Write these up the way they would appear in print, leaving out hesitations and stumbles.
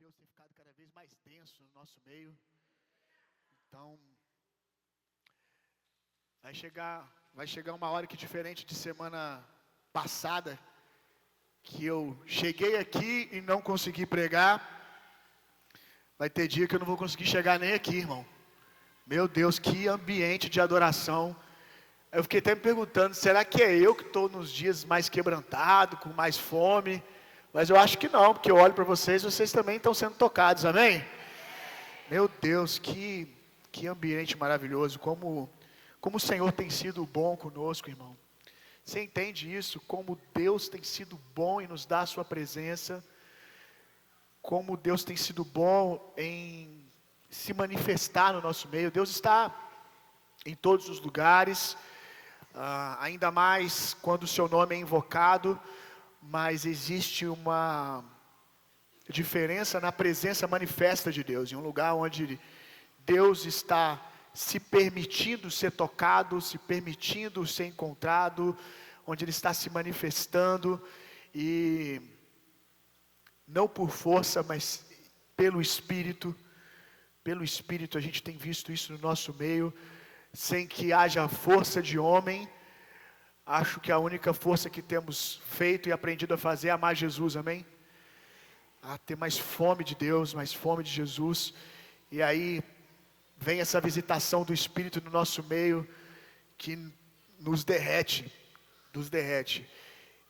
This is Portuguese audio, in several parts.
Deus tem ficado cada vez mais denso no nosso meio. Então, vai chegar uma hora que, diferente de semana passada, que eu cheguei aqui e não consegui pregar, vai ter dia que eu não vou conseguir chegar nem aqui, irmão. Meu Deus, que ambiente de adoração. Eu fiquei até me perguntando, será que é eu que estou nos dias mais quebrantado, com mais fome? Mas eu acho que não, porque eu olho para vocês, vocês também estão sendo tocados, amém? Meu Deus, que ambiente maravilhoso, como o Senhor tem sido bom conosco, irmão. Você entende isso? Como Deus tem sido bom em nos dar a sua presença, como Deus tem sido bom em se manifestar no nosso meio. Deus está em todos os lugares, ainda mais quando o seu nome é invocado, mas existe uma diferença na presença manifesta de Deus, em um lugar onde Deus está se permitindo ser tocado, se permitindo ser encontrado, onde Ele está se manifestando, e não por força, mas pelo Espírito a gente tem visto isso no nosso meio, sem que haja força de homem. Acho que a única força que temos feito e aprendido a fazer é amar Jesus, amém? A ter mais fome de Deus, mais fome de Jesus, e aí vem essa visitação do Espírito no nosso meio, que nos derrete.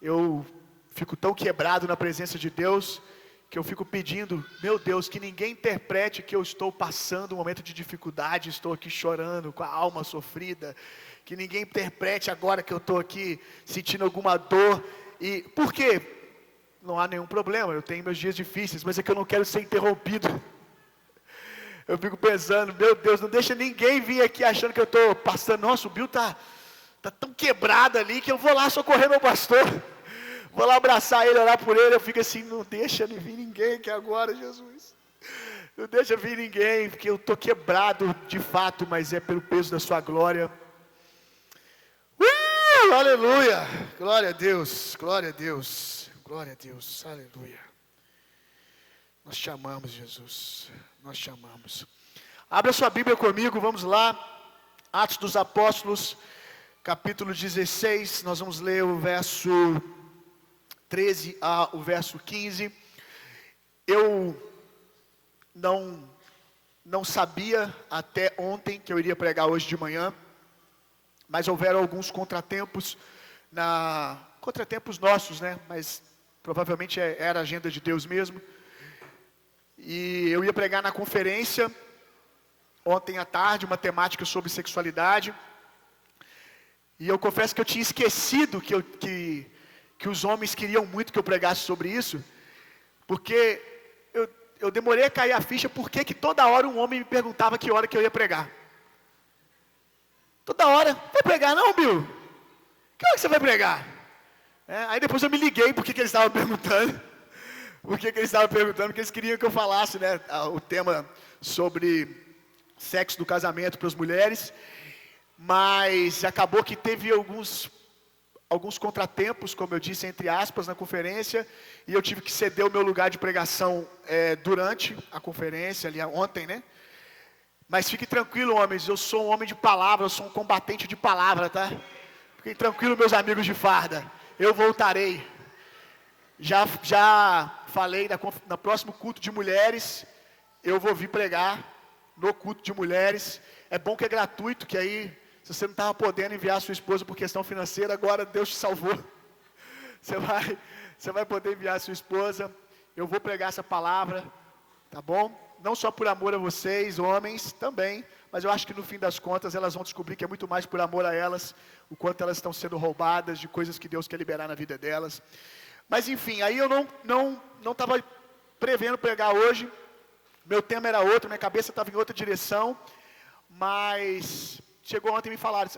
Eu fico tão quebrado na presença de Deus, que eu fico pedindo, meu Deus, que ninguém interprete que eu estou passando um momento de dificuldade, estou aqui chorando, com a alma sofrida, que ninguém interprete agora que eu estou aqui sentindo alguma dor, e por quê? Não há nenhum problema, eu tenho meus dias difíceis, mas é que eu não quero ser interrompido. Eu fico pensando, meu Deus, não deixa ninguém vir aqui achando que eu estou passando, nossa, o Bill tá tão quebrado ali que eu vou lá socorrer meu pastor. Vou lá abraçar ele, orar por ele. Eu fico assim, não deixa vir ninguém aqui agora, Jesus. Não deixa vir ninguém, porque eu estou quebrado de fato, mas é pelo peso da sua glória. Aleluia! Glória a Deus, glória a Deus, glória a Deus, aleluia. Nós te amamos, Jesus, nós te amamos. Abra sua Bíblia comigo, vamos lá. Atos dos Apóstolos, capítulo 16, nós vamos ler o verso 13 ao verso 15. Eu não sabia até ontem que eu iria pregar hoje de manhã, mas houveram alguns contratempos, contratempos nossos, né? Mas provavelmente era a agenda de Deus mesmo. E eu ia pregar na conferência ontem à tarde, uma temática sobre sexualidade. E eu confesso que eu tinha esquecido que os homens queriam muito que eu pregasse sobre isso, porque eu demorei a cair a ficha porque que toda hora um homem me perguntava que hora que eu ia pregar. Toda hora, vai pregar não, Bill? Que hora que você vai pregar? Aí depois eu me liguei porque que eles estavam perguntando. Porque eles queriam que eu falasse, né, o tema sobre sexo do casamento para as mulheres, mas acabou que teve alguns contratempos, como eu disse, entre aspas, na conferência, e eu tive que ceder o meu lugar de pregação durante a conferência, ali ontem, né? Mas fique tranquilo, homens, eu sou um homem de palavra, eu sou um combatente de palavra, tá? Fiquem tranquilos, meus amigos de farda, eu voltarei. Já falei, no próximo culto de mulheres, eu vou vir pregar no culto de mulheres. É bom que é gratuito, que aí, se você não estava podendo enviar a sua esposa por questão financeira, agora Deus te salvou. Você vai poder enviar a sua esposa. Eu vou pregar essa palavra, tá bom? Não só por amor a vocês, homens, também, mas eu acho que no fim das contas elas vão descobrir que é muito mais por amor a elas, o quanto elas estão sendo roubadas de coisas que Deus quer liberar na vida delas. Mas enfim, aí eu não estava prevendo pregar hoje, meu tema era outro, minha cabeça estava em outra direção, mas chegou ontem e me falaram,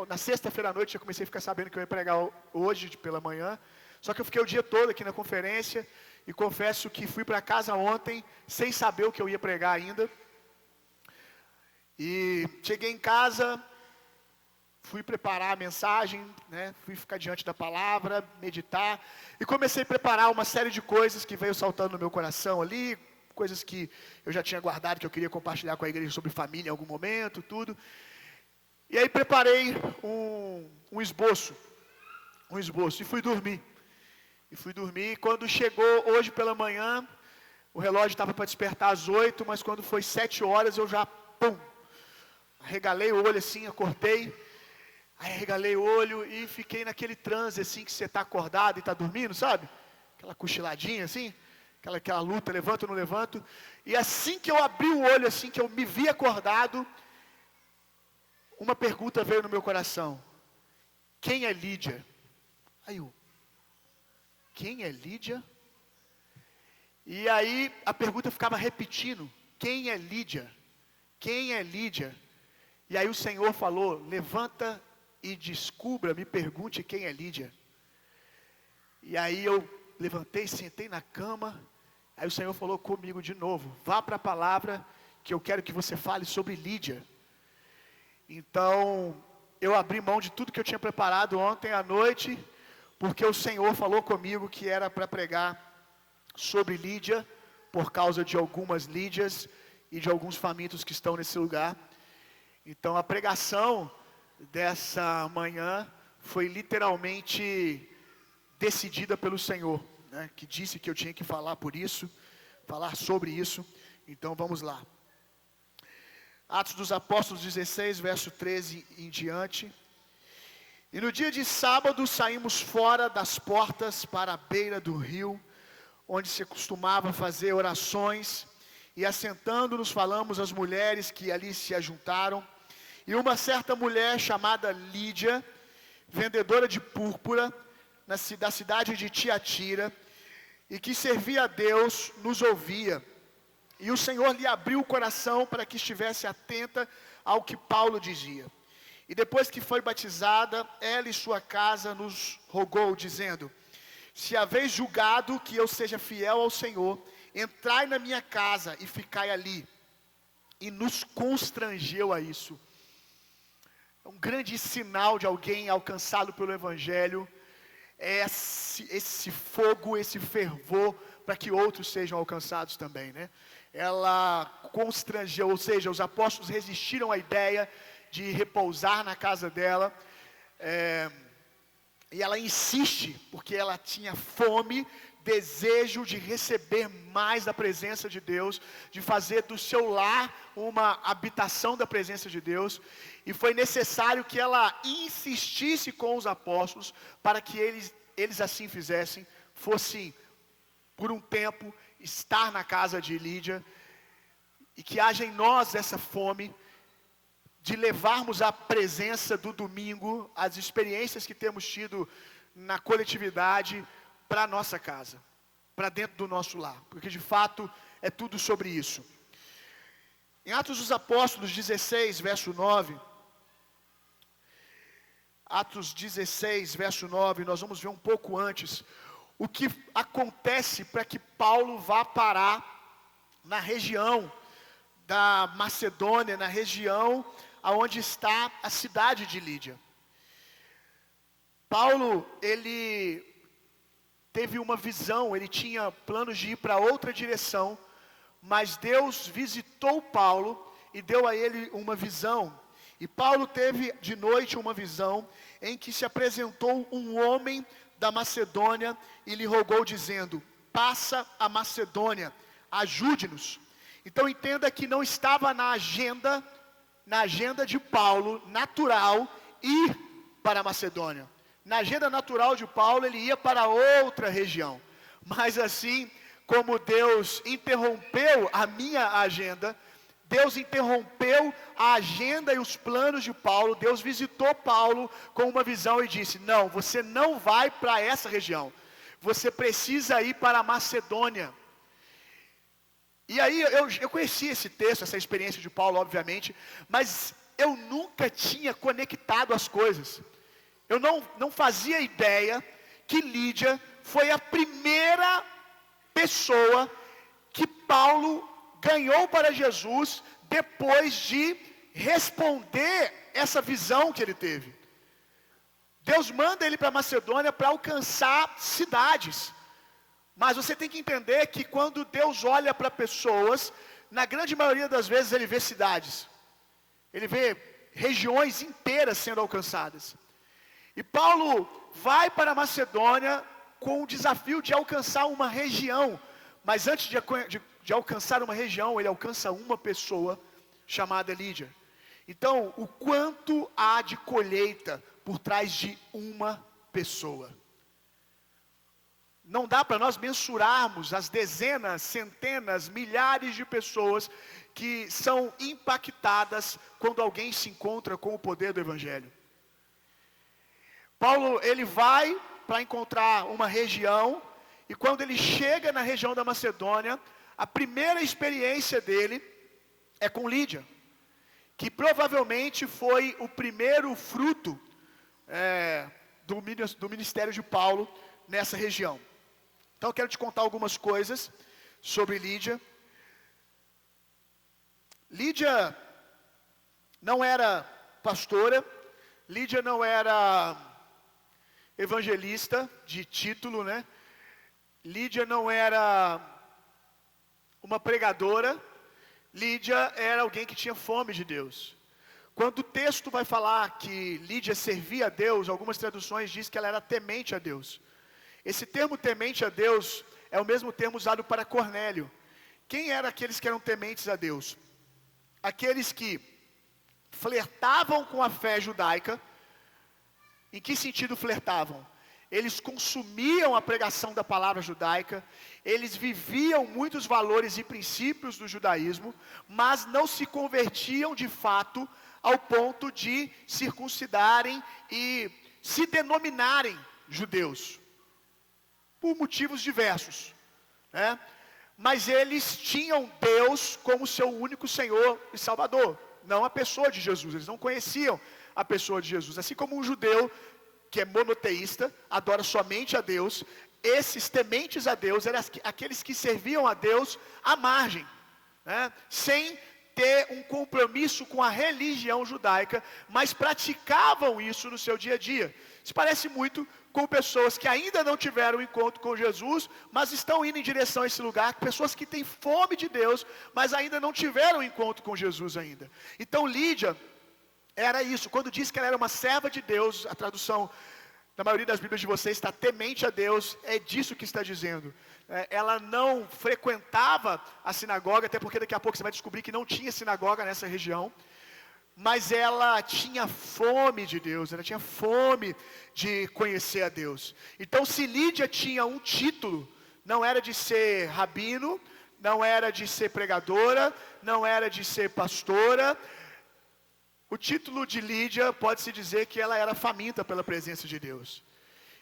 na sexta-feira à noite eu comecei a ficar sabendo que eu ia pregar hoje pela manhã, só que eu fiquei o dia todo aqui na conferência, e confesso que fui para casa ontem, sem saber o que eu ia pregar ainda, e cheguei em casa, fui preparar a mensagem, né? Fui ficar diante da palavra, meditar, e comecei a preparar uma série de coisas que veio saltando no meu coração ali, coisas que eu já tinha guardado, que eu queria compartilhar com a igreja sobre família em algum momento, tudo. E aí preparei um esboço, e fui dormir. Quando chegou hoje pela manhã, o relógio estava para despertar às 8, mas quando foi 7 horas eu já, arregalei o olho assim, acordei, aí arregalei o olho e fiquei naquele transe assim, que você está acordado e está dormindo, sabe? Aquela cochiladinha assim, aquela luta, levanto ou não levanto. E assim que eu abri o olho, assim que eu me vi acordado, uma pergunta veio no meu coração: quem é Lídia? Aí eu, quem é Lídia? E aí a pergunta ficava repetindo: quem é Lídia? Quem é Lídia? E aí o Senhor falou: levanta e descubra, me pergunte quem é Lídia. E aí eu levantei, sentei na cama. Aí o Senhor falou comigo de novo: vá para a palavra, que eu quero que você fale sobre Lídia. Então, eu abri mão de tudo que eu tinha preparado ontem à noite, porque o Senhor falou comigo que era para pregar sobre Lídia, por causa de algumas Lídias e de alguns famintos que estão nesse lugar. Então, a pregação dessa manhã foi literalmente decidida pelo Senhor, né, que disse que eu tinha que falar sobre isso. Então vamos lá. Atos dos Apóstolos 16, verso 13 em diante. E no dia de sábado saímos fora das portas para a beira do rio, onde se costumava fazer orações, e assentando-nos falamos às mulheres que ali se ajuntaram. E uma certa mulher chamada Lídia, vendedora de púrpura, da cidade de Tiatira, e que servia a Deus, nos ouvia. E o Senhor lhe abriu o coração para que estivesse atenta ao que Paulo dizia. E depois que foi batizada, ela e sua casa nos rogou, dizendo: se haveis julgado que eu seja fiel ao Senhor, entrai na minha casa e ficai ali. E nos constrangeu a isso. É um grande sinal de alguém alcançado pelo Evangelho, esse fogo, esse fervor, para que outros sejam alcançados também, né? Ela constrangeu, ou seja, os apóstolos resistiram à ideia de repousar na casa dela, e ela insiste, porque ela tinha fome, desejo de receber mais da presença de Deus, de fazer do seu lar uma habitação da presença de Deus, e foi necessário que ela insistisse com os apóstolos, para que eles assim fizessem, fosse por um tempo estar na casa de Lídia, e que haja em nós essa fome de levarmos a presença do domingo, as experiências que temos tido na coletividade, para a nossa casa, para dentro do nosso lar, porque de fato é tudo sobre isso. Em Atos dos Apóstolos 16, verso 9, Atos 16, verso 9, nós vamos ver um pouco antes o que acontece para que Paulo vá parar na região da Macedônia, na região aonde está a cidade de Lídia. Paulo, ele teve uma visão, ele tinha planos de ir para outra direção, mas Deus visitou Paulo e deu a ele uma visão. E Paulo teve de noite uma visão em que se apresentou um homem da Macedônia e lhe rogou dizendo: passa a Macedônia, ajude-nos. Então entenda que não estava na agenda de Paulo, natural, ir para a Macedônia. Na agenda natural de Paulo, ele ia para outra região. Mas assim como Deus interrompeu a minha agenda, Deus interrompeu a agenda e os planos de Paulo. Deus visitou Paulo com uma visão e disse: não, você não vai para essa região. Você precisa ir para a Macedônia. E aí eu conheci esse texto, essa experiência de Paulo, obviamente, mas eu nunca tinha conectado as coisas. Eu não fazia ideia que Lídia foi a primeira pessoa que Paulo ganhou para Jesus depois de responder essa visão que ele teve. Deus manda ele para Macedônia para alcançar cidades. Mas você tem que entender que quando Deus olha para pessoas, na grande maioria das vezes ele vê cidades. Ele vê regiões inteiras sendo alcançadas. E Paulo vai para a Macedônia com o desafio de alcançar uma região. Mas antes de alcançar uma região, ele alcança uma pessoa chamada Lídia. Então, o quanto há de colheita por trás de uma pessoa. Não dá para nós mensurarmos as dezenas, centenas, milhares de pessoas que são impactadas quando alguém se encontra com o poder do Evangelho. Paulo, ele vai para encontrar uma região, e quando ele chega na região da Macedônia, a primeira experiência dele é com Lídia, que provavelmente foi o primeiro fruto do ministério de Paulo nessa região. Então eu quero te contar algumas coisas sobre Lídia. Lídia não era pastora, Lídia não era evangelista de título, né? Lídia não era uma pregadora, Lídia era alguém que tinha fome de Deus. Quando o texto vai falar que Lídia servia a Deus, algumas traduções dizem que ela era temente a Deus. Esse termo temente a Deus é o mesmo termo usado para Cornélio. Quem eram aqueles que eram tementes a Deus? Aqueles que flertavam com a fé judaica. Em que sentido flertavam? Eles consumiam a pregação da palavra judaica, eles viviam muitos valores e princípios do judaísmo, mas não se convertiam de fato ao ponto de circuncidarem e se denominarem judeus, por motivos diversos, né? Mas eles tinham Deus como seu único Senhor e Salvador, não a pessoa de Jesus. Eles não conheciam a pessoa de Jesus. Assim como um judeu que é monoteísta, adora somente a Deus, esses tementes a Deus eram aqueles que serviam a Deus à margem, né? Sem ter um compromisso com a religião judaica, mas praticavam isso no seu dia a dia. Isso parece muito com pessoas que ainda não tiveram encontro com Jesus, mas estão indo em direção a esse lugar, pessoas que têm fome de Deus, mas ainda não tiveram encontro com Jesus ainda. Então Lídia era isso. Quando diz que ela era uma serva de Deus, a tradução da maioria das Bíblias de vocês está temente a Deus, é disso que está dizendo. Ela não frequentava a sinagoga, até porque daqui a pouco você vai descobrir que não tinha sinagoga nessa região, mas ela tinha fome de Deus, ela tinha fome de conhecer a Deus. Então, se Lídia tinha um título, não era de ser rabino, não era de ser pregadora, não era de ser pastora. O título de Lídia pode-se dizer que ela era faminta pela presença de Deus.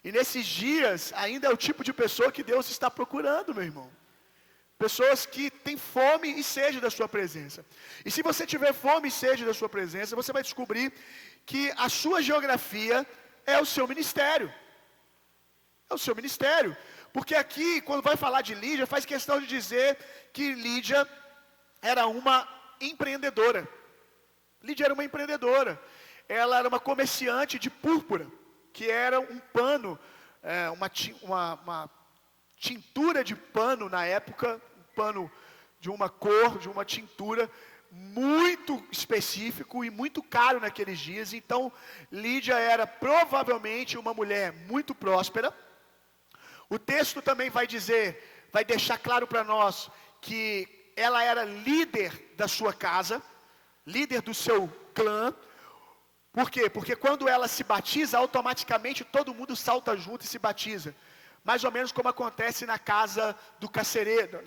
E nesses dias, ainda é o tipo de pessoa que Deus está procurando, meu irmão. Pessoas que têm fome e sede da sua presença. E se você tiver fome e sede da sua presença, você vai descobrir que a sua geografia é o seu ministério. É o seu ministério. Porque aqui, quando vai falar de Lídia, faz questão de dizer que Lídia era uma empreendedora. Lídia era uma empreendedora. Ela era uma comerciante de púrpura, que era um pano, uma tintura de pano na época, um pano de uma cor, de uma tintura muito específico e muito caro naqueles dias. Então, Lídia era provavelmente uma mulher muito próspera. O texto também vai deixar claro para nós que ela era líder da sua casa, líder do seu clã. Por quê? Porque quando ela se batiza, automaticamente todo mundo salta junto e se batiza. Mais ou menos como acontece na casa do carcereiro,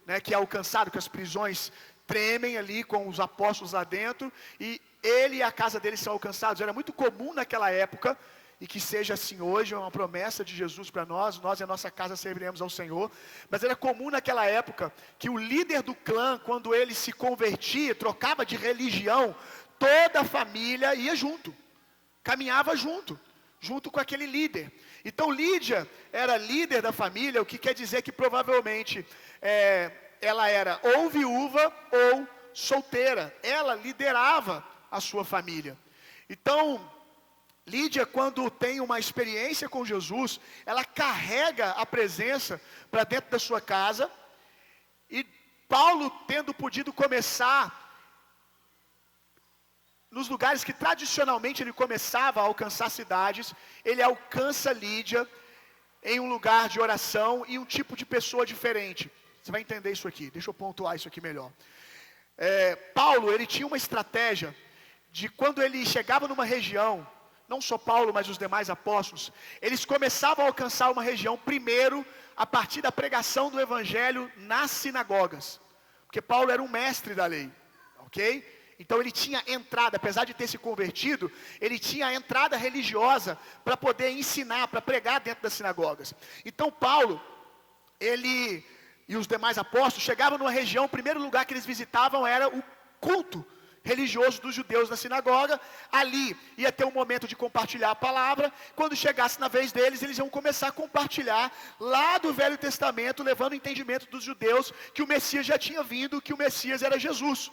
né, que é alcançado, que as prisões tremem ali com os apóstolos lá dentro, e ele e a casa dele são alcançados. Era muito comum naquela época, e que seja assim hoje, é uma promessa de Jesus para nós e a nossa casa serviremos ao Senhor. Mas era comum naquela época que o líder do clã, quando ele se convertia, trocava de religião, toda a família ia junto, caminhava junto com aquele líder. Então Lídia era líder da família, o que quer dizer que provavelmente ela era ou viúva ou solteira. Ela liderava a sua família. Então, Lídia, quando tem uma experiência com Jesus, ela carrega a presença para dentro da sua casa. E Paulo, tendo podido começar nos lugares que tradicionalmente ele começava a alcançar cidades, ele alcança Lídia em um lugar de oração e um tipo de pessoa diferente. Você vai entender isso aqui, deixa eu pontuar isso aqui melhor. Paulo, ele tinha uma estratégia de quando ele chegava numa região, não só Paulo, mas os demais apóstolos, eles começavam a alcançar uma região primeiro a partir da pregação do evangelho nas sinagogas, porque Paulo era um mestre da lei, ok? Então ele tinha entrada, apesar de ter se convertido, ele tinha a entrada religiosa para poder ensinar, para pregar dentro das sinagogas. Então Paulo, ele e os demais apóstolos chegavam numa região, o primeiro lugar que eles visitavam era o culto religioso dos judeus na sinagoga. Ali ia ter um momento de compartilhar a palavra. Quando chegasse na vez deles, eles iam começar a compartilhar lá do Velho Testamento, levando o entendimento dos judeus que o Messias já tinha vindo, que o Messias era Jesus.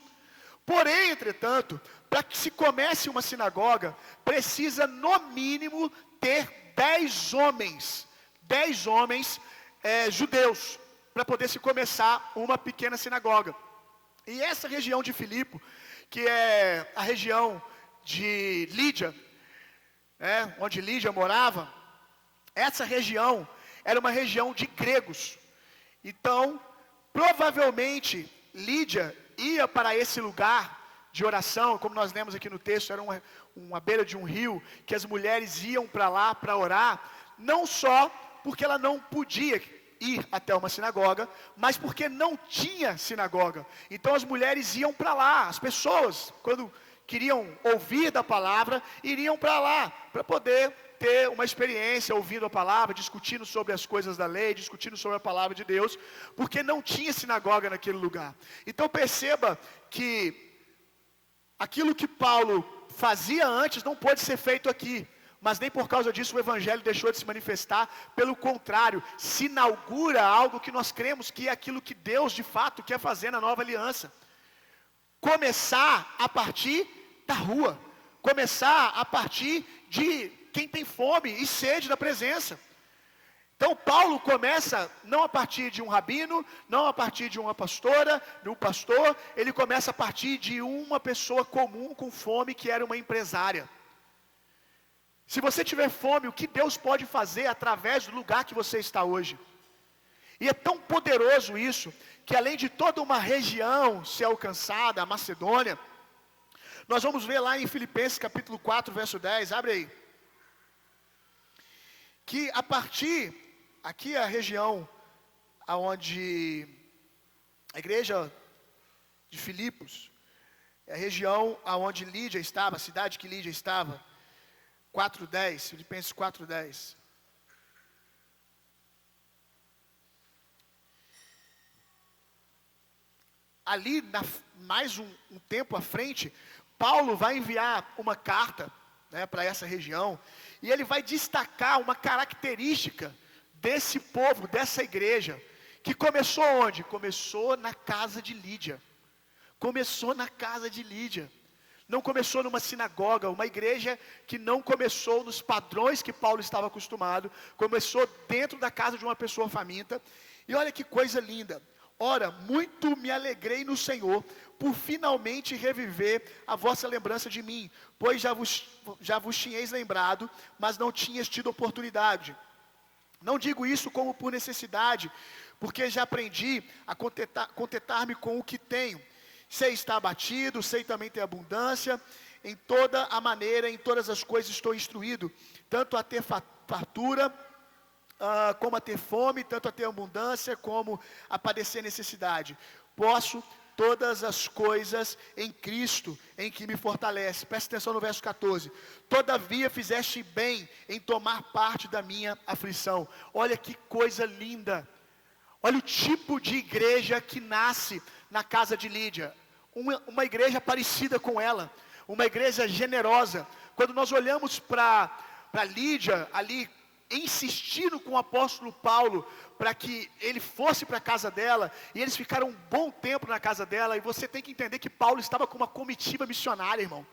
Porém, entretanto, para que se comece uma sinagoga, precisa no mínimo ter 10 homens judeus, para poder se começar uma pequena sinagoga. E essa região de Filipe, que é a região de Lídia, onde Lídia morava, essa região era uma região de gregos. Então, provavelmente, Lídia ia para esse lugar de oração, como nós lemos aqui no texto, era uma beira de um rio, que as mulheres iam para lá para orar, não só porque ela não podia ir até uma sinagoga, mas porque não tinha sinagoga. Então as mulheres iam para lá, as pessoas, quando queriam ouvir da palavra, iriam para lá, para poder ter uma experiência ouvindo a palavra, discutindo sobre as coisas da lei, discutindo sobre a palavra de Deus, porque não tinha sinagoga naquele lugar. Então perceba que aquilo que Paulo fazia antes não pode ser feito aqui, mas nem por causa disso o evangelho deixou de se manifestar. Pelo contrário, se inaugura algo que nós cremos que é aquilo que Deus de fato quer fazer na nova aliança. Começar a partir da rua, começar a partir de quem tem fome e sede da presença. Então Paulo começa não a partir de um rabino, não a partir de uma pastora, de um pastor, ele começa a partir de uma pessoa comum com fome, que era uma empresária. Se você tiver fome, o que Deus pode fazer através do lugar que você está hoje? E é tão poderoso isso, que além de toda uma região ser alcançada, a Macedônia, nós vamos ver lá em Filipenses capítulo 4, verso 10, abre aí. Que a partir, aqui é a região onde a igreja de Filipos, é a região onde Lídia estava, a cidade que Lídia estava, 4:10, Filipenses 4:10. Ali, mais um tempo à frente, Paulo vai enviar uma carta, para essa região, e ele vai destacar uma característica desse povo, dessa igreja, que começou onde? Começou na casa de Lídia. Começou na casa de Lídia. Não começou numa sinagoga, uma igreja que não começou nos padrões que Paulo estava acostumado, começou dentro da casa de uma pessoa faminta. E olha que coisa linda. Ora, muito me alegrei no Senhor, por finalmente reviver a vossa lembrança de mim, pois já vos tinhais lembrado, mas não tinhas tido oportunidade. Não digo isso como por necessidade, porque já aprendi a contentar-me com o que tenho. Sei estar abatido, sei também ter abundância, em toda a maneira, em todas as coisas estou instruído, tanto a ter fartura, como a ter fome, tanto a ter abundância, como a padecer necessidade. Posso todas as coisas em Cristo, em que me fortalece. Presta atenção no verso 14. Todavia fizeste bem em tomar parte da minha aflição. Olha que coisa linda. Olha o tipo de igreja que nasce na casa de Lídia. Uma igreja parecida com ela. Uma igreja generosa. Quando nós olhamos para Lídia ali, insistindo com o apóstolo Paulo para que ele fosse para a casa dela, e eles ficaram um bom tempo na casa dela, e você tem que entender que Paulo estava com uma comitiva missionária, irmão.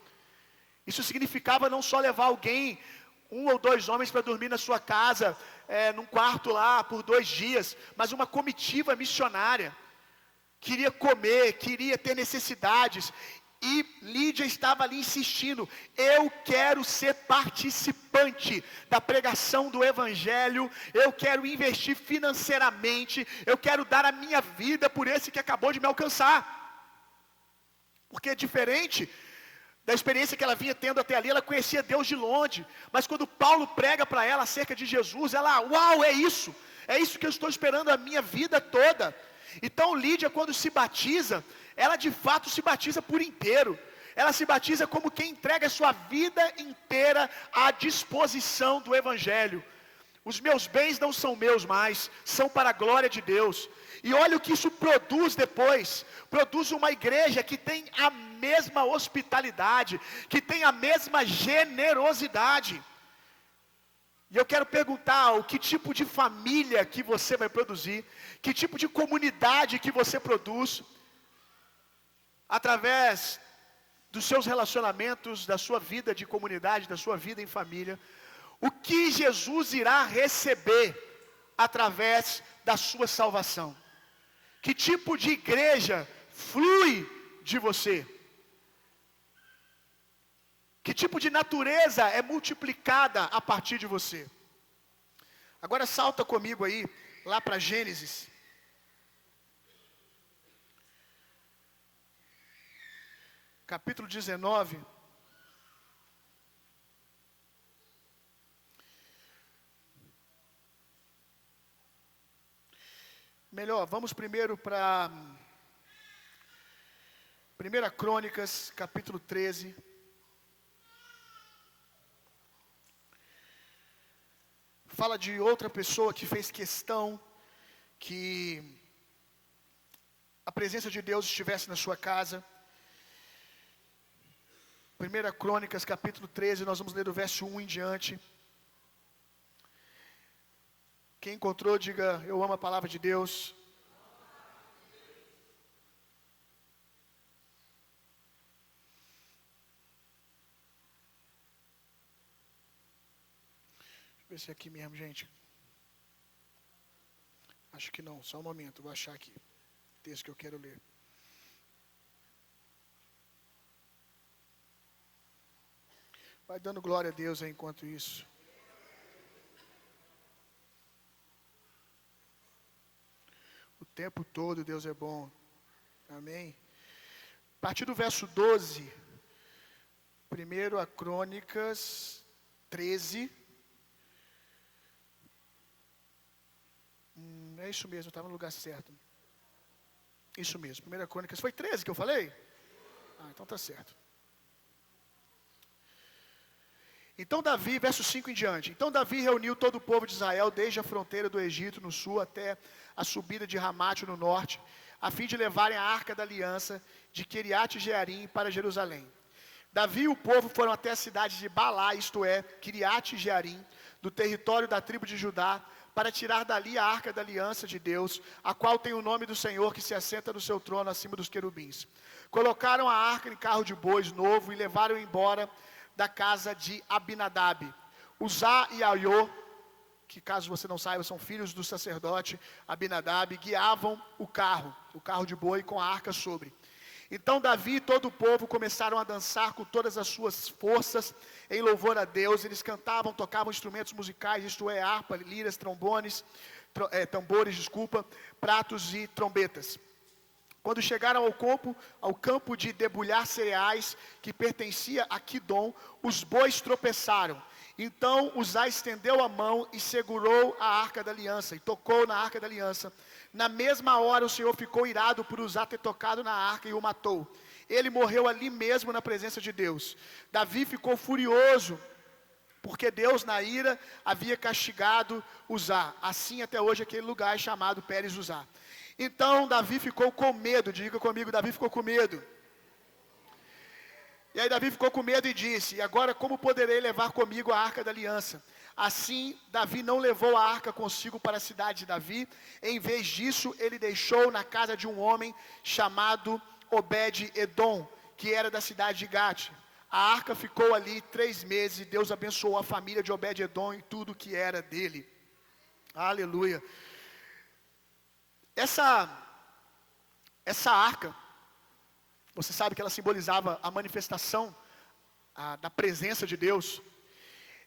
Isso significava não só levar alguém, 1 ou 2 homens para dormir na sua casa, num quarto lá por 2 dias, mas uma comitiva missionária. Queria comer, queria ter necessidades. E Lídia estava ali insistindo: eu quero ser participante da pregação do Evangelho, eu quero investir financeiramente, eu quero dar a minha vida por esse que acabou de me alcançar. Porque é diferente da experiência que ela vinha tendo até ali, ela conhecia Deus de longe, mas quando Paulo prega para ela acerca de Jesus, ela, uau, é isso que eu estou esperando a minha vida toda. Então Lídia, quando se batiza, ela de fato se batiza por inteiro, ela se batiza como quem entrega a sua vida inteira à disposição do Evangelho. Os meus bens não são meus mais, são para a glória de Deus. E olha o que isso produz depois. Produz uma igreja que tem a mesma hospitalidade, que tem a mesma generosidade. E eu quero perguntar, o que tipo de família que você vai produzir, que tipo de comunidade que você produz, através dos seus relacionamentos, da sua vida de comunidade, da sua vida em família. O que Jesus irá receber através da sua salvação? Que tipo de igreja flui de você? Que tipo de natureza é multiplicada a partir de você? Agora salta comigo aí, lá para Gênesis. Capítulo 19. Melhor, vamos primeiro para 1 Crônicas, capítulo 13. Fala de outra pessoa que fez questão que a presença de Deus estivesse na sua casa. 1 Crônicas, capítulo 13, nós vamos ler do verso 1 em diante. Quem encontrou, diga: eu amo a palavra de Deus. Deixa eu ver se é aqui mesmo, gente. Acho que não, só um momento, vou achar aqui o texto que eu quero ler. Vai dando glória a Deus aí enquanto isso. O tempo todo Deus é bom. Amém? A partir do verso 12, 1 Crônicas 13. É isso mesmo, estava no lugar certo. Isso mesmo, 1 Crônicas. Foi 13 que eu falei? Então tá certo. Então Davi, verso 5 em diante. Então Davi reuniu todo o povo de Israel, desde a fronteira do Egito, no sul, até a subida de Ramate, no norte, a fim de levarem a arca da aliança de Quiriate-Jearim para Jerusalém. Davi e o povo foram até a cidade de Balá, isto é, Quiriate-Jearim, do território da tribo de Judá, para tirar dali a arca da aliança de Deus, a qual tem o nome do Senhor que se assenta no seu trono acima dos querubins. Colocaram a arca em carro de bois novo e levaram embora da casa de Abinadab. Uzá e Aiô, que caso você não saiba, são filhos do sacerdote Abinadab, guiavam o carro de boi com a arca sobre. Então Davi e todo o povo começaram a dançar com todas as suas forças em louvor a Deus. Eles cantavam, tocavam instrumentos musicais, isto é, harpa, liras, tambores, pratos e trombetas. Quando chegaram ao campo de debulhar cereais, que pertencia a Quidom, os bois tropeçaram. Então Uzá estendeu a mão e segurou a arca da aliança, e tocou na arca da aliança. Na mesma hora o Senhor ficou irado por Uzá ter tocado na arca e o matou. Ele morreu ali mesmo na presença de Deus. Davi ficou furioso, porque Deus na ira havia castigado Uzá. Assim até hoje aquele lugar é chamado Pérez Uzá. Então Davi ficou com medo, diga comigo, Davi ficou com medo. E aí Davi ficou com medo e disse: e agora como poderei levar comigo a arca da aliança? Assim Davi não levou a arca consigo para a cidade de Davi. Em vez disso, ele deixou na casa de um homem chamado Obed-Edom, que era da cidade de Gate. A arca ficou ali 3 meses e Deus abençoou a família de Obed-edom e tudo que era dele. Aleluia. Essa arca, você sabe que ela simbolizava a manifestação da presença de Deus.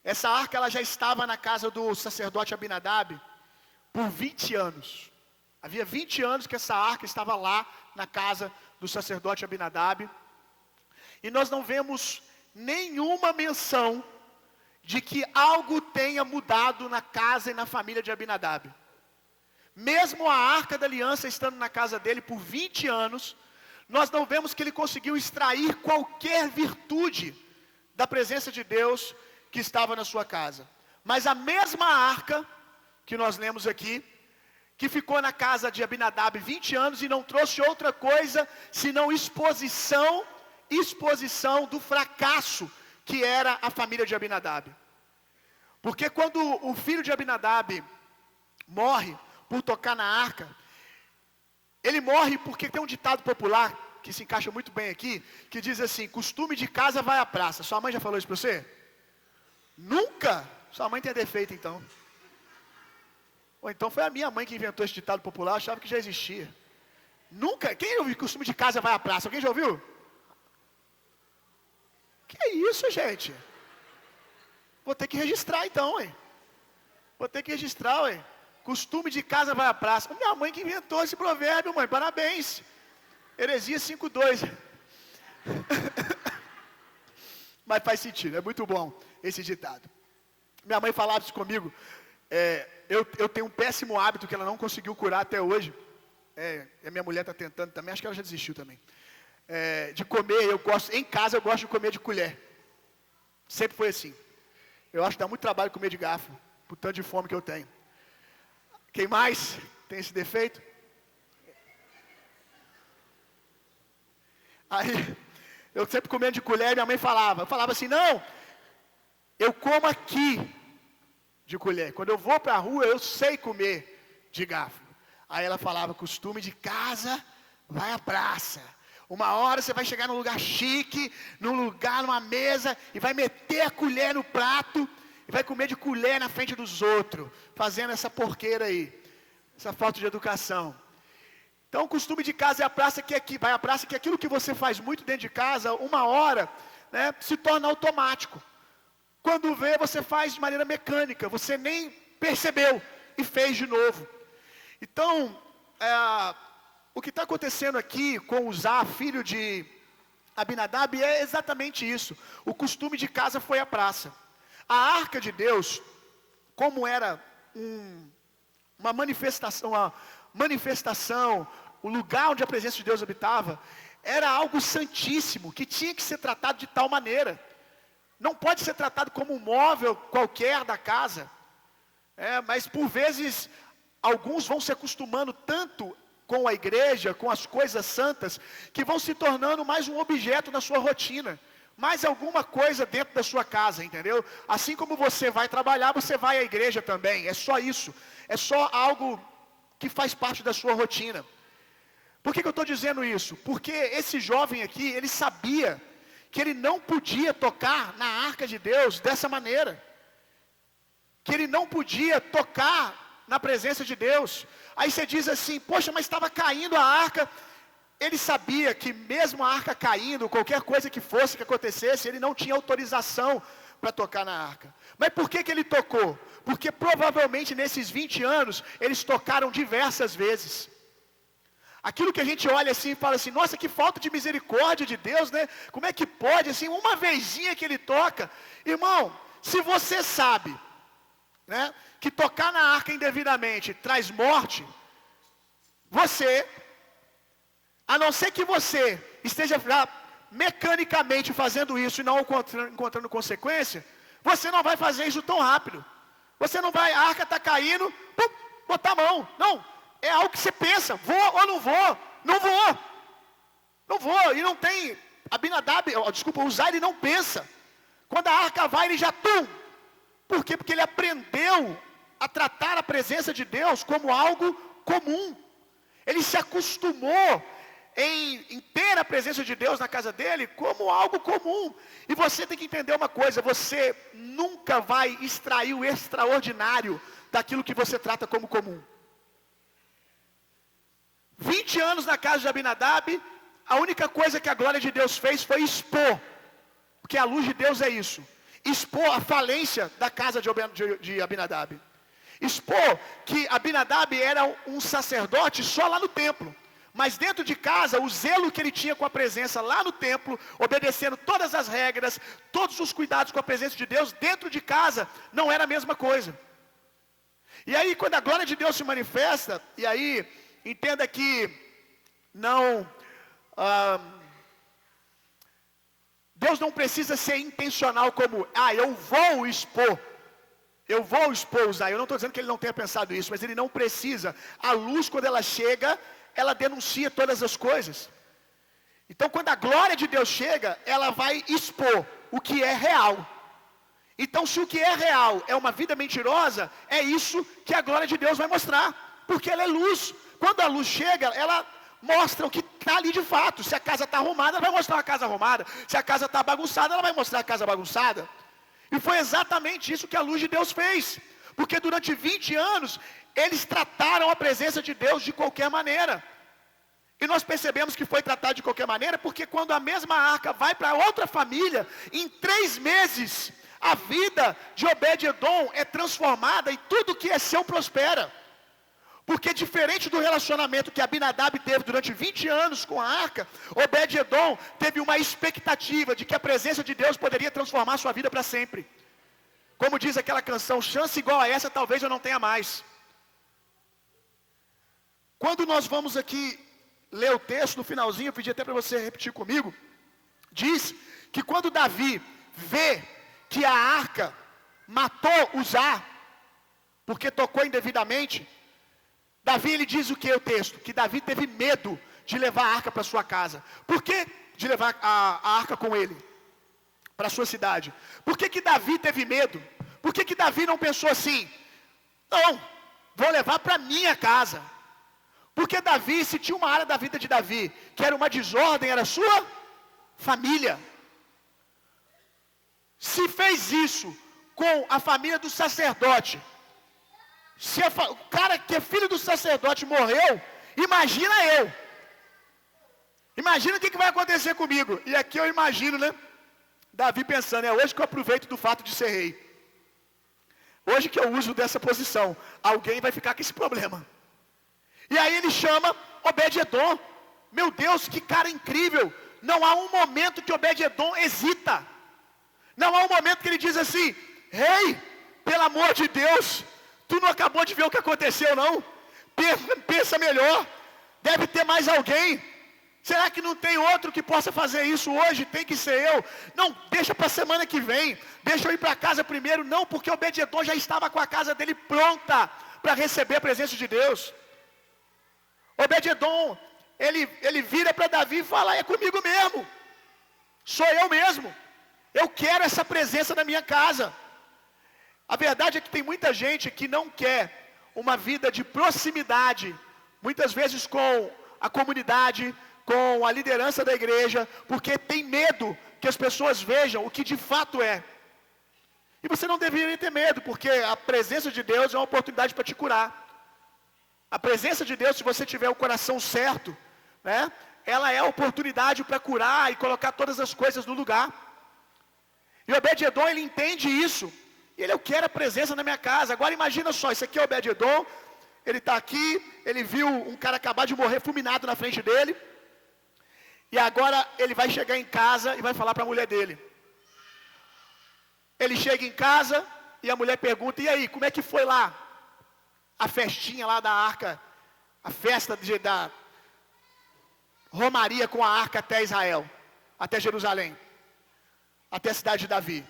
Essa arca ela já estava na casa do sacerdote Abinadab por 20 anos. Havia 20 anos que essa arca estava lá na casa do sacerdote Abinadab. E nós não vemos nenhuma menção de que algo tenha mudado na casa e na família de Abinadab. Mesmo a arca da aliança estando na casa dele por 20 anos, nós não vemos que ele conseguiu extrair qualquer virtude da presença de Deus que estava na sua casa. Mas a mesma arca que nós lemos aqui, que ficou na casa de Abinadab 20 anos e não trouxe outra coisa senão exposição do fracasso que era a família de Abinadab. Porque quando o filho de Abinadab morre por tocar na arca, ele morre porque tem um ditado popular que se encaixa muito bem aqui, que diz assim: costume de casa vai à praça. Sua mãe já falou isso para você? Nunca? Sua mãe tem defeito então. Ou então foi a minha mãe que inventou esse ditado popular, achava que já existia. Nunca? Quem ouviu costume de casa vai à praça? Alguém já ouviu? Que é isso, gente? Vou ter que registrar então, hein? Vou ter que registrar, ué. Costume de casa vai à praça. Minha mãe que inventou esse provérbio, mãe. Parabéns. Heresia 5:2. Mas faz sentido, é muito bom esse ditado. Minha mãe falava isso comigo. Eu tenho um péssimo hábito que ela não conseguiu curar até hoje. A minha mulher está tentando também, acho que ela já desistiu também. De comer, em casa eu gosto de comer de colher. Sempre foi assim. Eu acho que dá muito trabalho comer de garfo, por tanto de fome que eu tenho. Quem mais tem esse defeito? Aí, eu sempre comendo de colher, minha mãe falava. Eu falava assim, não, eu como aqui de colher. Quando eu vou para a rua, eu sei comer de garfo. Aí ela falava, costume de casa, vai à praça. Uma hora você vai chegar num lugar chique, numa mesa, e vai meter a colher no prato, e vai comer de colher na frente dos outros, fazendo essa porqueira aí, essa falta de educação. Então, o costume de casa é a praça vai à praça, que aquilo que você faz muito dentro de casa, uma hora, né, se torna automático. Quando vê, você faz de maneira mecânica, você nem percebeu e fez de novo. Então, o que está acontecendo aqui com Uzá, filho de Abinadab, é exatamente isso. O costume de casa foi à praça. A arca de Deus, como era uma manifestação, o lugar onde a presença de Deus habitava, era algo santíssimo, que tinha que ser tratado de tal maneira. Não pode ser tratado como um móvel qualquer da casa. Mas por vezes, alguns vão se acostumando tanto com a igreja, com as coisas santas, que vão se tornando mais um objeto na sua rotina. Mais alguma coisa dentro da sua casa, entendeu? Assim como você vai trabalhar, você vai à igreja também. É só isso. É só algo que faz parte da sua rotina. Por que eu estou dizendo isso? Porque esse jovem aqui, ele sabia que ele não podia tocar na arca de Deus dessa maneira. Que ele não podia tocar na presença de Deus. Aí você diz assim, poxa, mas estava caindo a arca. Ele sabia que mesmo a arca caindo, qualquer coisa que fosse que acontecesse, ele não tinha autorização para tocar na arca. Mas por que ele tocou? Porque provavelmente nesses 20 anos, eles tocaram diversas vezes. Aquilo que a gente olha assim e fala assim, nossa, que falta de misericórdia de Deus, né? Como é que pode, assim, uma vezinha que ele toca? Irmão, se você sabe, né, que tocar na arca indevidamente traz morte, você, a não ser que você esteja mecanicamente fazendo isso e não encontrando consequência, você não vai fazer isso tão rápido. Você não vai, a arca está caindo, botar a mão. Não, é algo que você pensa, vou ou não vou? Não vou. Não vou, e não tem, Uzá, ele não pensa. Quando a arca vai, ele já Por quê? Porque ele aprendeu a tratar a presença de Deus como algo comum. Ele se acostumou em ter a presença de Deus na casa dele como algo comum. E você tem que entender uma coisa: você nunca vai extrair o extraordinário daquilo que você trata como comum. 20 anos na casa de Abinadab, a única coisa que a glória de Deus fez foi expor, porque a luz de Deus é isso, expor a falência da casa de Abinadab, expor que Abinadab era um sacerdote só lá no templo, mas dentro de casa, o zelo que ele tinha com a presença lá no templo, obedecendo todas as regras, todos os cuidados com a presença de Deus, dentro de casa, não era a mesma coisa. E aí, quando a glória de Deus se manifesta, e aí, entenda que não... Deus não precisa ser intencional como, eu vou expor usar. Eu não estou dizendo que ele não tenha pensado isso, mas ele não precisa. A luz, quando ela chega, ela denuncia todas as coisas. Então, quando a glória de Deus chega, ela vai expor o que é real. Então, se o que é real é uma vida mentirosa, é isso que a glória de Deus vai mostrar, porque ela é luz. Quando a luz chega, ela mostra o que está ali de fato. Se a casa está arrumada, ela vai mostrar a casa arrumada. Se a casa está bagunçada, ela vai mostrar a casa bagunçada. E foi exatamente isso que a luz de Deus fez. Porque durante 20 anos, eles trataram a presença de Deus de qualquer maneira. E nós percebemos que foi tratado de qualquer maneira, porque quando a mesma arca vai para outra família, em 3 meses, a vida de Obed-edom é transformada e tudo que é seu prospera. Porque diferente do relacionamento que Abinadab teve durante 20 anos com a arca, Obed-edom teve uma expectativa de que a presença de Deus poderia transformar sua vida para sempre. Como diz aquela canção, chance igual a essa talvez eu não tenha mais. Quando nós vamos aqui ler o texto no finalzinho, eu pedi até para você repetir comigo, diz que quando Davi vê que a arca matou Uzá, porque tocou indevidamente, Davi, ele diz o que o texto? Que Davi teve medo de levar a arca para sua casa. Por que de levar a arca com ele para sua cidade? Por que Davi teve medo? Por que Davi não pensou assim, não, vou levar para minha casa? Porque Davi, se tinha uma área da vida de Davi que era uma desordem, era a sua família. Se fez isso com a família do sacerdote, se o cara que é filho do sacerdote morreu, imagina eu. Imagina o que vai acontecer comigo. E aqui eu imagino, né? Davi pensando, é hoje que eu aproveito do fato de ser rei. Hoje que eu uso dessa posição. Alguém vai ficar com esse problema. E aí ele chama Obed-edom. Meu Deus, que cara incrível. Não há um momento que Obed-edom hesita. Não há um momento que ele diz assim, rei, pelo amor de Deus, tu não acabou de ver o que aconteceu, não? Pensa melhor. Deve ter mais alguém. Será que não tem outro que possa fazer isso hoje? Tem que ser eu. Não, deixa para a semana que vem. Deixa eu ir para casa primeiro. Não, porque Obed-edom já estava com a casa dele pronta para receber a presença de Deus. Obed-edom, ele vira para Davi e fala, é comigo mesmo. Sou eu mesmo. Eu quero essa presença na minha casa. A verdade é que tem muita gente que não quer uma vida de proximidade, muitas vezes com a comunidade, com a liderança da igreja, porque tem medo que as pessoas vejam o que de fato é. E você não deveria ter medo, porque a presença de Deus é uma oportunidade para te curar. A presença de Deus, se você tiver o coração certo, né, ela é a oportunidade para curar e colocar todas as coisas no lugar. E Obed-edom, ele entende isso. E ele, eu quero a presença na minha casa. Agora imagina só, isso aqui é Obed-edom, ele está aqui, ele viu um cara acabar de morrer fulminado na frente dele. E agora ele vai chegar em casa e vai falar para a mulher dele. Ele chega em casa e a mulher pergunta, e aí, como é que foi lá? A festinha lá da arca, a festa da romaria com a arca até Israel, até Jerusalém, até a cidade de Davi.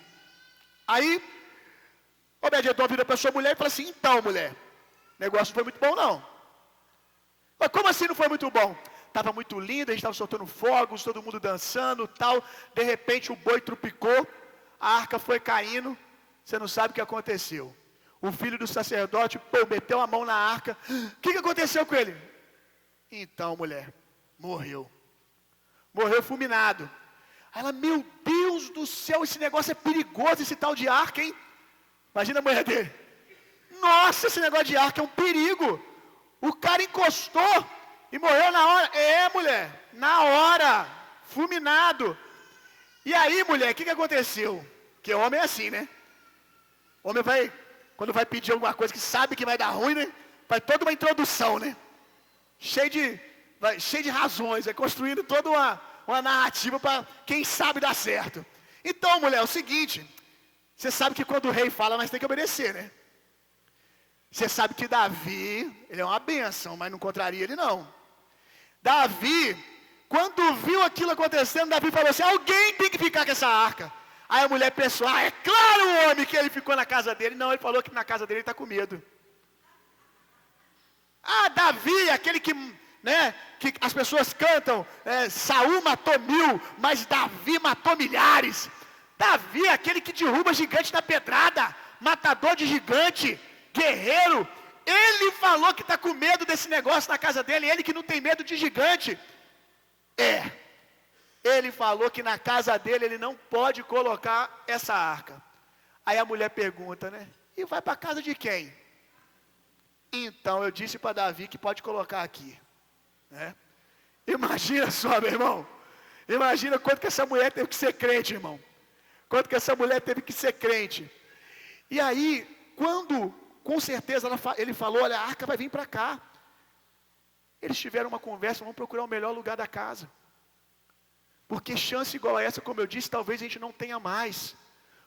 Aí, Obed-edom vira para sua mulher e fala assim, então mulher, o negócio não foi muito bom não. Mas como assim não foi muito bom? Estava muito lindo, a gente estava soltando fogos, todo mundo dançando tal. De repente o boi trupicou, a arca foi caindo, você não sabe o que aconteceu. O filho do sacerdote, meteu a mão na arca. O que aconteceu com ele? Então, mulher, Morreu. Morreu fulminado. Aí ela, meu Deus do céu, esse negócio é perigoso, esse tal de arca, hein? Imagina a mulher dele. Nossa, esse negócio de arca é um perigo. O cara encostou e morreu na hora. Mulher, na hora, fulminado. E aí, mulher, o que aconteceu? Porque homem é assim, né? Homem vai, quando vai pedir alguma coisa que sabe que vai dar ruim, né? Faz toda uma introdução, né? Cheio de razões, vai construindo toda uma narrativa para quem sabe dar certo. Então, mulher, é o seguinte, você sabe que quando o rei fala, nós temos que obedecer, né? Você sabe que Davi, ele é uma bênção, mas não contraria ele não. Davi, quando viu aquilo acontecendo, Davi falou assim, alguém tem que ficar com essa arca. Aí a mulher pensou, é claro o homem que ele ficou na casa dele. Não, ele falou que na casa dele ele está com medo. Davi, aquele que, né, que as pessoas cantam, Saul matou 1000, mas Davi matou milhares. Davi, aquele que derruba gigante na pedrada, matador de gigante, guerreiro. Ele falou que está com medo desse negócio na casa dele, ele que não tem medo de gigante. Ele falou que na casa dele ele não pode colocar essa arca. Aí a mulher pergunta, né? E vai para a casa de quem? Então eu disse para Davi que pode colocar aqui, né? Imagina só, meu irmão. Imagina quanto que essa mulher teve que ser crente, irmão. Quanto que essa mulher teve que ser crente. E aí, quando, com certeza, ele falou, olha, a arca vai vir para cá. Eles tiveram uma conversa, vamos procurar o melhor lugar da casa. Porque chance igual a essa, como eu disse, talvez a gente não tenha mais.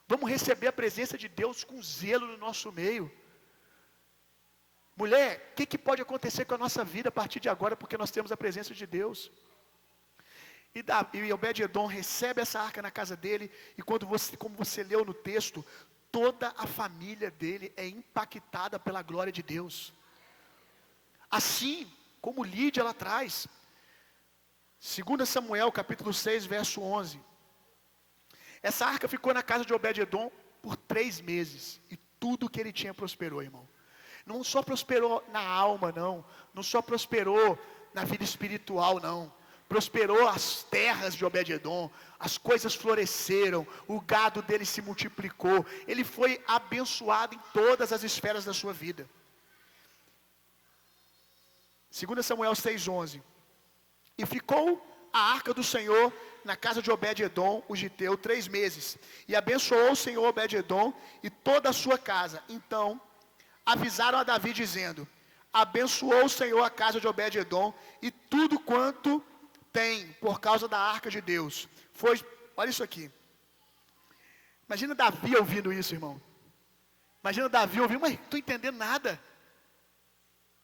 Vamos receber a presença de Deus com zelo no nosso meio. Mulher, o que pode acontecer com a nossa vida a partir de agora, porque nós temos a presença de Deus? E Obed-edom recebe essa arca na casa dele, e como você leu no texto, toda a família dele é impactada pela glória de Deus. Assim como Lídia lá atrás. 2 Samuel, capítulo 6, verso 11. Essa arca ficou na casa de Obed-edom por 3 meses, e tudo que ele tinha prosperou, irmão. Não só prosperou na alma, não. Não só prosperou na vida espiritual, não. Prosperou as terras de Obed-edom. As coisas floresceram. O gado dele se multiplicou. Ele foi abençoado em todas as esferas da sua vida. 2 Samuel 6,11. E ficou a arca do Senhor na casa de Obed-edom, o giteu, 3 meses. E abençoou o Senhor Obed-edom e toda a sua casa. Então avisaram a Davi dizendo, abençoou o Senhor a casa de Obed-edom e tudo quanto tem por causa da arca de Deus. Olha isso aqui. Imagina Davi ouvindo isso, irmão. Imagina Davi ouvindo, mas não estou entendendo nada.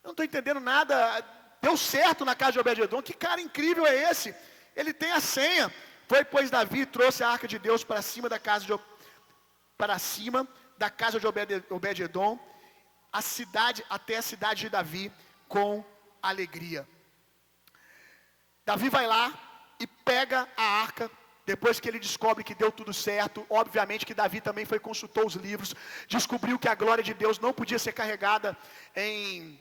Não estou entendendo nada. Deu certo na casa de Obed-edom. Que cara incrível é esse? Ele tem a senha. Foi, pois, Davi trouxe a arca de Deus para cima da casa de Obed-edom, até a cidade de Davi, com alegria. Davi vai lá e pega a arca, depois que ele descobre que deu tudo certo. Obviamente que Davi também consultou os livros, descobriu que a glória de Deus não podia ser carregada em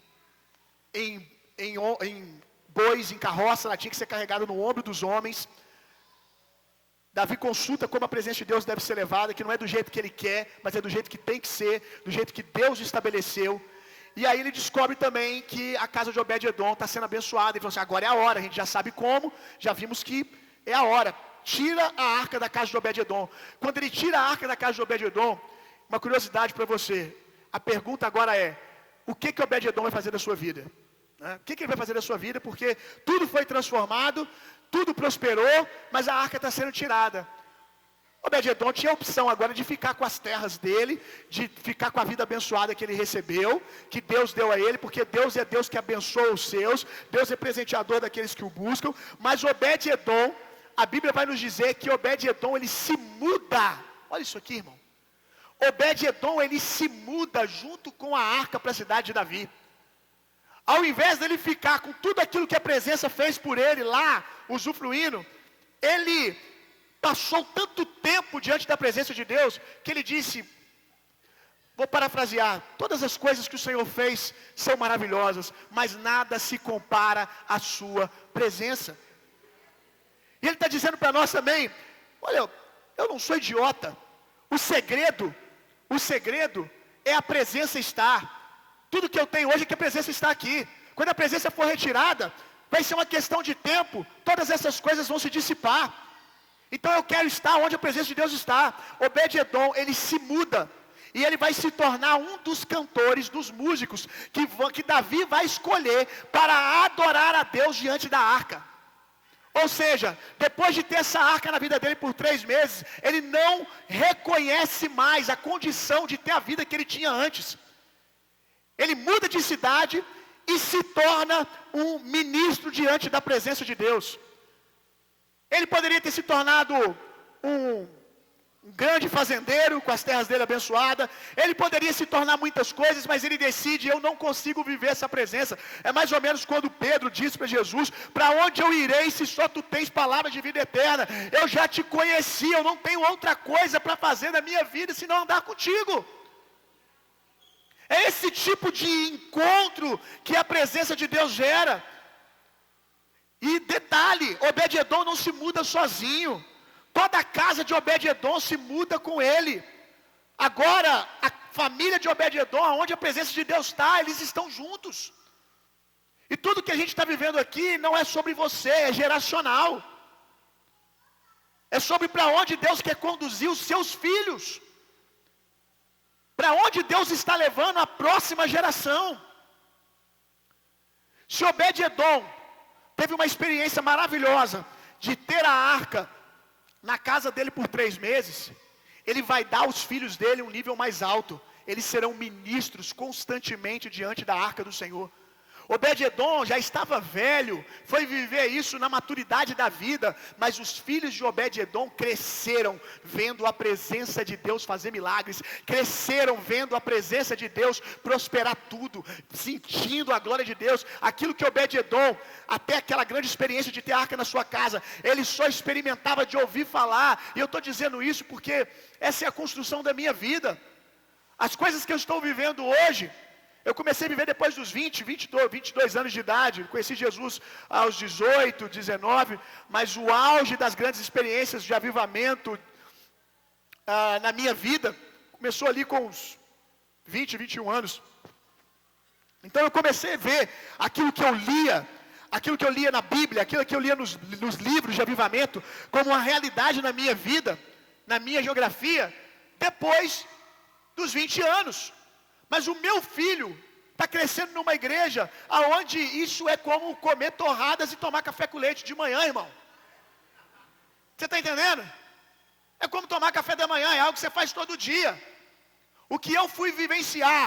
bois, em carroça, ela tinha que ser carregada no ombro dos homens. Davi consulta como a presença de Deus deve ser levada, que não é do jeito que ele quer, mas é do jeito que tem que ser, do jeito que Deus estabeleceu. E aí ele descobre também que a casa de Obed-edom está sendo abençoada. Ele falou assim, agora é a hora, a gente já sabe como, já vimos que é a hora. Tira a arca da casa de Obed-edom. Quando ele tira a arca da casa de Obed-edom, uma curiosidade para você, a pergunta agora é, o que Obed-edom vai fazer da sua vida? O que ele vai fazer da sua vida? Porque tudo foi transformado, tudo prosperou, mas a arca está sendo tirada. Obed-edom tinha a opção agora de ficar com as terras dele, de ficar com a vida abençoada que ele recebeu, que Deus deu a ele, porque Deus é Deus que abençoa os seus, Deus é presenteador daqueles que o buscam. Mas Obed-edom, a Bíblia vai nos dizer que Obed-edom ele se muda. Olha isso aqui, irmão. Obed-edom ele se muda junto com a arca para a cidade de Davi. Ao invés dele ficar com tudo aquilo que a presença fez por ele lá, usufruindo, ele passou tanto tempo diante da presença de Deus, que ele disse, Vou parafrasear, todas as coisas que o Senhor fez são maravilhosas, mas nada se compara à sua presença. E Ele está dizendo para nós também, olha, eu não sou idiota, o segredo é a presença estar. Tudo que eu tenho hoje é que a presença está aqui. Quando a presença for retirada, vai ser uma questão de tempo, todas essas coisas vão se dissipar. Então eu quero estar onde a presença de Deus está. Obed-edom, ele se muda, e ele vai se tornar um dos cantores, dos músicos, que Davi vai escolher para adorar a Deus diante da arca. Ou seja, depois de ter essa arca na vida dele por 3 meses, ele não reconhece mais a condição de ter a vida que ele tinha antes. Ele muda de cidade e se torna um ministro diante da presença de Deus. Ele poderia ter se tornado um grande fazendeiro com as terras dele abençoadas. Ele poderia se tornar muitas coisas, mas ele decide: eu não consigo viver essa presença. É mais ou menos quando Pedro disse para Jesus: para onde eu irei se só tu tens palavra de vida eterna? Eu já te conheci, eu não tenho outra coisa para fazer na minha vida senão andar contigo. É esse tipo de encontro que a presença de Deus gera. E detalhe, Obed-edom não se muda sozinho. Toda a casa de Obed-edom se muda com ele. Agora, a família de Obed-edom, onde a presença de Deus está, eles estão juntos. E tudo que a gente está vivendo aqui não é sobre você, é geracional. É sobre para onde Deus quer conduzir os seus filhos. Para onde Deus está levando a próxima geração. Se Obed-edom teve uma experiência maravilhosa de ter a arca na casa dele por 3 meses, ele vai dar aos filhos dele um nível mais alto. Eles serão ministros constantemente diante da arca do Senhor. Obed-edom já estava velho, foi viver isso na maturidade da vida, mas os filhos de Obed-edom cresceram vendo a presença de Deus fazer milagres, cresceram vendo a presença de Deus prosperar tudo, sentindo a glória de Deus. Aquilo que Obed-edom, até aquela grande experiência de ter arca na sua casa, ele só experimentava de ouvir falar. E eu estou dizendo isso porque essa é a construção da minha vida. As coisas que eu estou vivendo hoje, eu comecei a viver depois dos 22 anos de idade. Conheci Jesus aos 18, 19, mas o auge das grandes experiências de avivamento na minha vida começou ali com uns 20, 21 anos. Então eu comecei a ver aquilo que eu lia na Bíblia, aquilo que eu lia nos livros de avivamento, como uma realidade na minha vida, na minha geografia, depois dos 20 anos. Mas o meu filho está crescendo numa igreja onde isso é como comer torradas e tomar café com leite de manhã, irmão. Você está entendendo? É como tomar café da manhã, é algo que você faz todo dia. O que eu fui vivenciar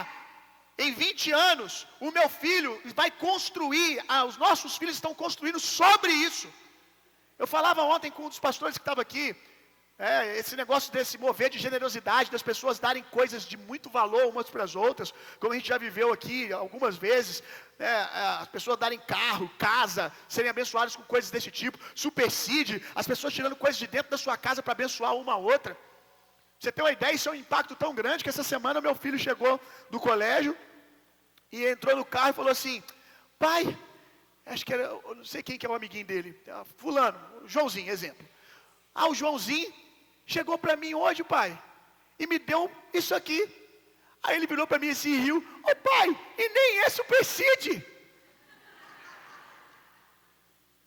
em 20 anos, o meu filho vai construir, os nossos filhos estão construindo sobre isso. Eu falava ontem com um dos pastores que estava aqui, esse negócio desse mover de generosidade, das pessoas darem coisas de muito valor umas para as outras, como a gente já viveu aqui algumas vezes, as pessoas darem carro, casa, serem abençoadas com coisas desse tipo, supersídio, as pessoas tirando coisas de dentro da sua casa para abençoar uma a outra. Você tem uma ideia, isso é um impacto tão grande que essa semana meu filho chegou do colégio e entrou no carro e falou assim: pai, acho que era, eu não sei quem que é o amiguinho dele, fulano, Joãozinho, exemplo. O Joãozinho chegou para mim hoje, pai, e me deu isso aqui. Aí ele virou para mim assim e riu: ô pai, e nem é supersídio.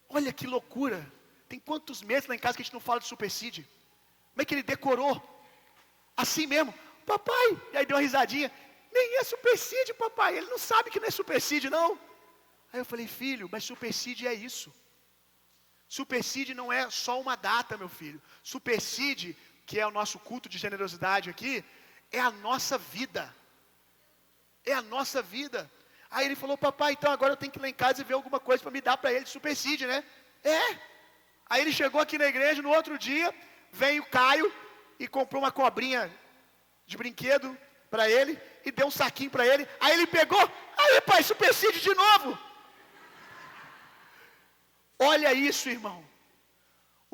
Olha que loucura. Tem quantos meses lá em casa que a gente não fala de supersídio? Como é que ele decorou? Assim mesmo: papai. E aí deu uma risadinha: nem é supersídio, papai. Ele não sabe que não é supersídio, não. Aí eu falei: filho, mas supersídio é isso. Supersídio não é só uma data, meu filho. Supersídio, que é o nosso culto de generosidade aqui, é a nossa vida. É a nossa vida. Aí ele falou: papai, então agora eu tenho que ir lá em casa e ver alguma coisa para me dar para ele de supersídio, né? Aí ele chegou aqui na igreja, no outro dia, veio o Caio e comprou uma cobrinha de brinquedo para ele e deu um saquinho para ele. Aí ele pegou: aí pai, supersídio de novo. Olha isso, irmão.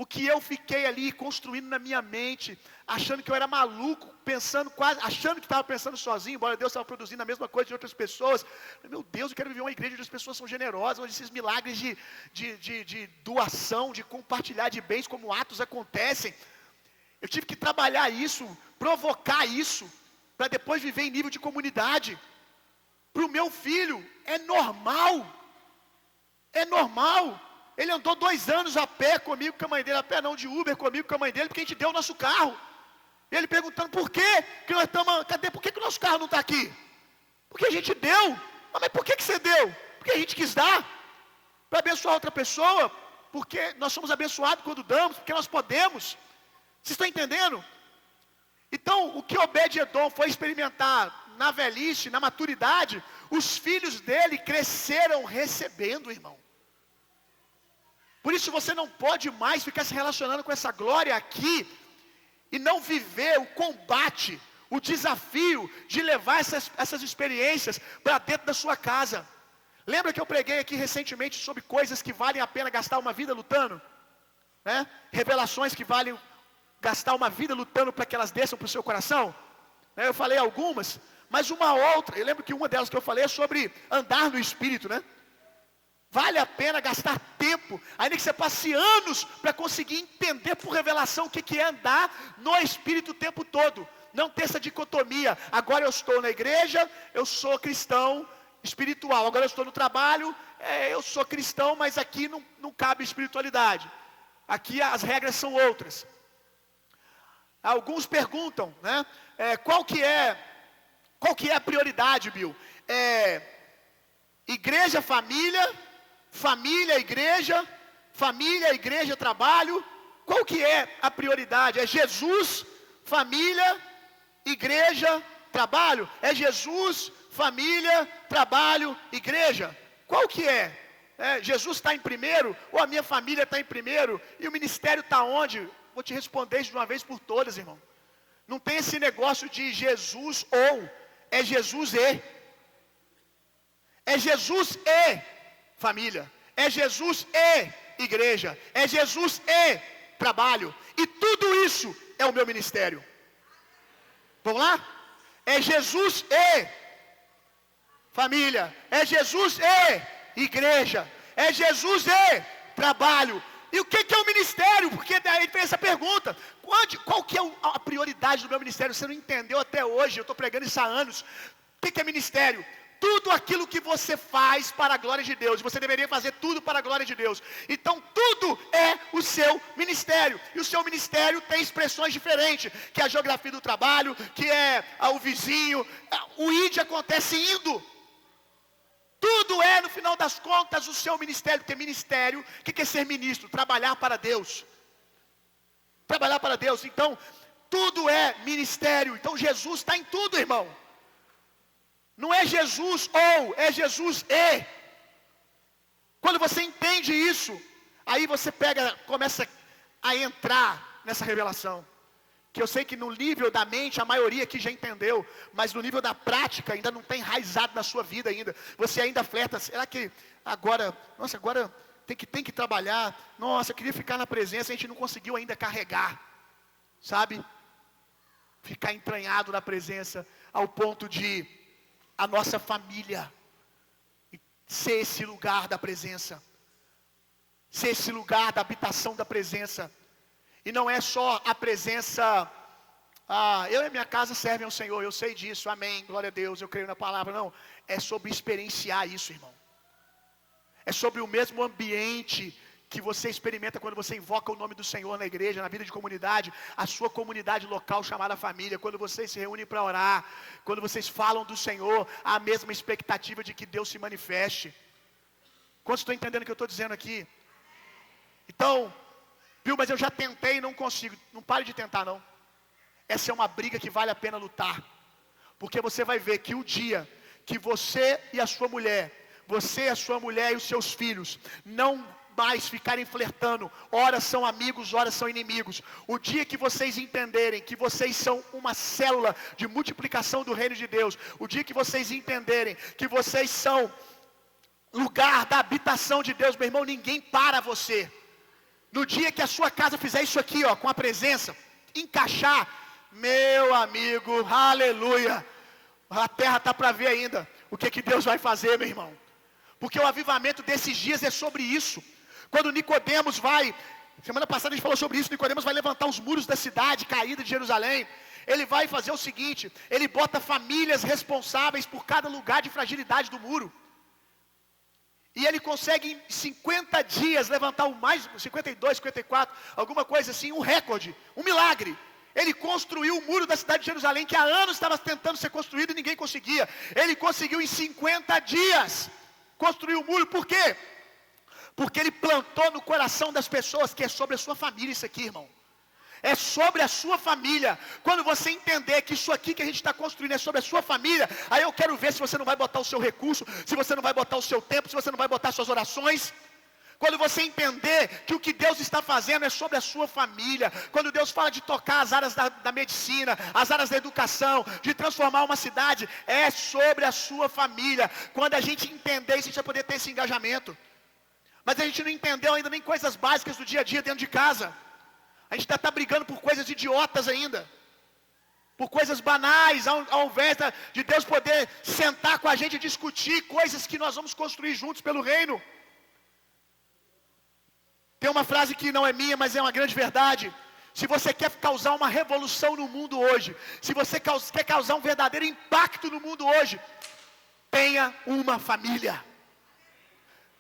O que eu fiquei ali construindo na minha mente, achando que eu era maluco, pensando quase, achando que estava pensando sozinho, embora Deus estava produzindo a mesma coisa de outras pessoas. Meu Deus, eu quero viver uma igreja onde as pessoas são generosas, onde esses milagres de doação, de compartilhar de bens como atos acontecem. Eu tive que trabalhar isso, provocar isso, para depois viver em nível de comunidade. Para o meu filho, é normal. É normal. Ele andou 2 anos a pé comigo, com a mãe dele, a pé não, de Uber comigo, com a mãe dele, porque a gente deu o nosso carro. Ele perguntando por quê que nós estamos, cadê, por que o nosso carro não está aqui? Porque a gente deu. Mas por que você deu? Porque a gente quis dar, para abençoar outra pessoa, porque nós somos abençoados quando damos, porque nós podemos. Vocês estão entendendo? Então, o que Obed-Edom foi experimentar na velhice, na maturidade, os filhos dele cresceram recebendo, irmão. Por isso você não pode mais ficar se relacionando com essa glória aqui e não viver o combate, o desafio de levar essas experiências para dentro da sua casa. Lembra que eu preguei aqui recentemente sobre coisas que valem a pena gastar uma vida lutando? Né? Revelações que valem gastar uma vida lutando para que elas desçam para o seu coração? Né? Eu falei algumas, mas uma outra, eu lembro que uma delas que eu falei é sobre andar no Espírito, né? Vale a pena gastar tempo, ainda que você passe anos para conseguir entender por revelação o que é andar no Espírito o tempo todo. Não ter essa dicotomia, agora eu estou na igreja, eu sou cristão espiritual, agora eu estou no trabalho, eu sou cristão, mas aqui não cabe espiritualidade. Aqui as regras são outras. Alguns perguntam, né? Qual que é a prioridade, Bill? Igreja, família, família, igreja, trabalho. Qual que é a prioridade? É Jesus, família, igreja, trabalho? É Jesus, família, trabalho, igreja? Qual que é? Jesus está em primeiro? Ou a minha família está em primeiro? E o ministério está onde? Vou te responder isso de uma vez por todas, irmão. Não tem esse negócio de Jesus ou, é Jesus e. É Jesus e família. É Jesus e igreja. É Jesus e trabalho. E tudo isso é o meu ministério. Vamos lá? É Jesus e família. É Jesus e igreja. É Jesus e trabalho. E o que é o ministério? Porque daí vem essa pergunta. Qual que é a prioridade do meu ministério? Você não entendeu até hoje, eu estou pregando isso há anos. O que é ministério? Tudo aquilo que você faz para a glória de Deus. Você deveria fazer tudo para a glória de Deus. Então tudo é o seu ministério. E o seu ministério tem expressões diferentes. Que é a geografia do trabalho, que é o vizinho. O ID acontece indo. Tudo é, no final das contas, o seu ministério. Porque ministério, o que é ser ministro? Trabalhar para Deus. Trabalhar para Deus. Então, tudo é ministério. Então, Jesus está em tudo, irmão. Não é Jesus ou, é Jesus e. Quando você entende isso, aí você começa a entrar nessa revelação. Que eu sei que no nível da mente a maioria aqui já entendeu, mas no nível da prática ainda não tem enraizado na sua vida ainda. Você ainda flerta, será que agora tem que trabalhar? Nossa, eu queria ficar na presença, a gente não conseguiu ainda carregar. Sabe? Ficar entranhado na presença ao ponto de a nossa família ser esse lugar da presença. Ser esse lugar da habitação da presença. E não é só a presença, eu e minha casa servem ao Senhor, eu sei disso, amém, glória a Deus, eu creio na palavra. Não, é sobre experienciar isso, irmão. É sobre o mesmo ambiente que você experimenta quando você invoca o nome do Senhor na igreja, na vida de comunidade, a sua comunidade local chamada família, quando vocês se reúnem para orar, quando vocês falam do Senhor, há a mesma expectativa de que Deus se manifeste. Quantos estão entendendo o que eu estou dizendo aqui? Então, viu, mas eu já tentei e não consigo. Não pare de tentar, não. Essa é uma briga que vale a pena lutar. Porque você vai ver que o dia que você e a sua mulher e os seus filhos não mais ficarem flertando, ora são amigos, ora são inimigos. O dia que vocês entenderem que vocês são uma célula de multiplicação do reino de Deus, o dia que vocês entenderem que vocês são lugar da habitação de Deus, meu irmão, ninguém para você. no dia que a sua casa fizer isso aqui, ó, com a presença, encaixar, meu amigo, aleluia, a terra está para ver ainda o que Deus vai fazer, meu irmão. Porque o avivamento desses dias é sobre isso. Quando Nicodemos vai, semana passada a gente falou sobre isso, Nicodemos vai levantar os muros da cidade caída de Jerusalém. Ele vai fazer o seguinte, ele bota famílias responsáveis por cada lugar de fragilidade do muro. E ele consegue em 50 dias levantar o mais, 52, 54, alguma coisa assim, um recorde, um milagre. Ele construiu o muro da cidade de Jerusalém, que há anos estava tentando ser construído e ninguém conseguia. Ele conseguiu em 50 dias construir o muro. Por quê? Porque ele plantou no coração das pessoas que é sobre a sua família isso aqui, irmão. É sobre a sua família. Quando você entender que isso aqui que a gente está construindo é sobre a sua família, aí eu quero ver se você não vai botar o seu recurso, se você não vai botar o seu tempo, se você não vai botar suas orações. Quando você entender que o que Deus está fazendo é sobre a sua família, quando Deus fala de tocar as áreas da medicina, as áreas da educação, de transformar uma cidade, é sobre a sua família. Quando a gente entender isso, a gente vai poder ter esse engajamento. Mas a gente não entendeu ainda nem coisas básicas do dia a dia dentro de casa. A gente está brigando por coisas idiotas ainda, por coisas banais, ao invés de Deus poder sentar com a gente e discutir coisas que nós vamos construir juntos pelo reino. Tem uma frase que não é minha, mas é uma grande verdade. Se você quer causar uma revolução no mundo hoje, se você quer causar um verdadeiro impacto no mundo hoje, tenha uma família.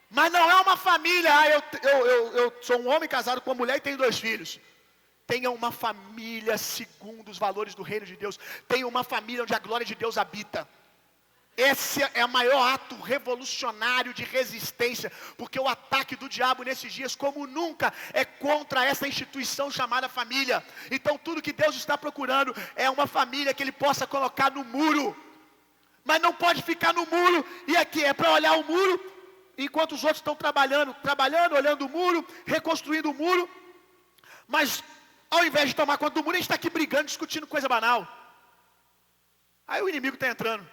Mas não é uma família, eu sou um homem casado com uma mulher e tenho 2 filhos. Tenha uma família segundo os valores do reino de Deus.Ha uma família onde a glória de Deus habita. Esse é o maior ato revolucionário de resistência, porque o ataque do diabo nesses dias, como nunca, é contra essa instituição chamada família. Então tudo que Deus está procurando é uma família que Ele possa colocar no muro. Mas não pode ficar no muro, e aqui é para olhar o muro, enquanto os outros estão trabalhando, olhando o muro, reconstruindo o muro. Mas ao invés de tomar conta do muro, a gente está aqui brigando, discutindo coisa banal. Aí o inimigo está entrando.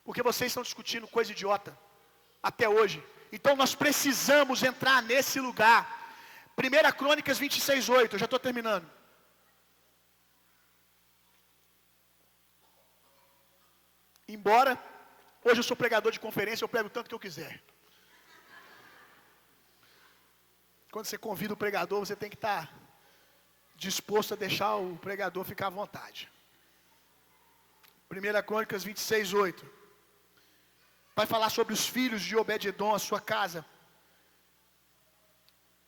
Porque vocês estão discutindo coisa idiota. Até hoje. Então nós precisamos entrar nesse lugar. 1 Crônicas 26:8. Eu já estou terminando. Embora hoje eu sou pregador de conferência, eu prego tanto que eu quiser. Quando você convida o pregador, você tem que estar disposto a deixar o pregador ficar à vontade. 1 Crônicas 26:8. Vai falar sobre os filhos de Obed-edom, a sua casa.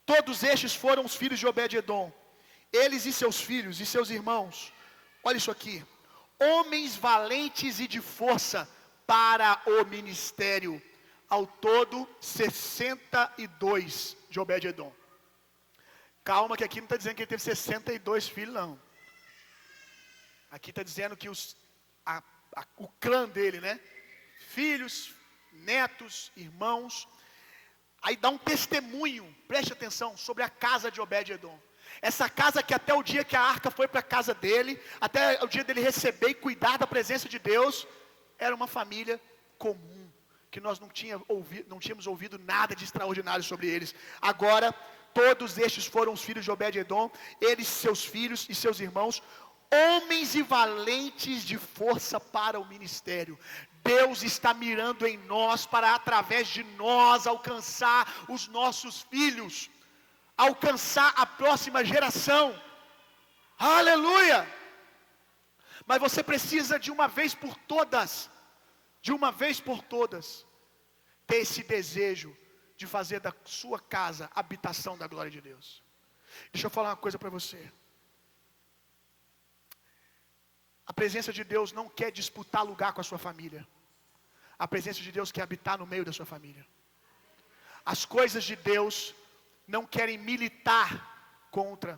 Todos estes foram os filhos de Obed-edom, eles e seus filhos e seus irmãos. Olha isso aqui. Homens valentes e de força para o ministério. Ao todo, 62 de Obed-edom. Calma que aqui não está dizendo que ele teve 62 filhos, não. Aqui está dizendo que o clã dele, né? Filhos, netos, irmãos. Aí dá um testemunho, preste atenção, sobre a casa de Obed-edom. Essa casa que até o dia que a arca foi para a casa dele, até o dia dele receber e cuidar da presença de Deus, era uma família comum, que nós não tínhamos ouvido nada de extraordinário sobre eles. Agora, todos estes foram os filhos de Obed-edom, eles, seus filhos e seus irmãos, homens e valentes de força para o ministério. Deus está mirando em nós para, através de nós, alcançar os nossos filhos, alcançar a próxima geração. Aleluia! Mas você precisa de uma vez por todas, ter esse desejo de fazer da sua casa a habitação da glória de Deus. Deixa eu falar uma coisa para você. A presença de Deus não quer disputar lugar com a sua família. A presença de Deus quer habitar no meio da sua família. As coisas de Deus não querem militar contra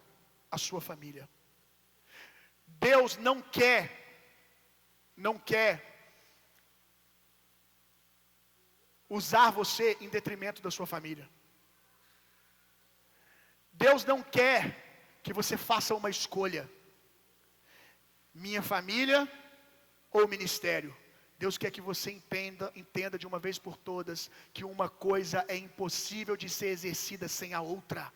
a sua família. Deus não quer usar você em detrimento da sua família. Deus não quer que você faça uma escolha. Minha família ou ministério? Deus quer que você entenda de uma vez por todas que uma coisa é impossível de ser exercida sem a outra.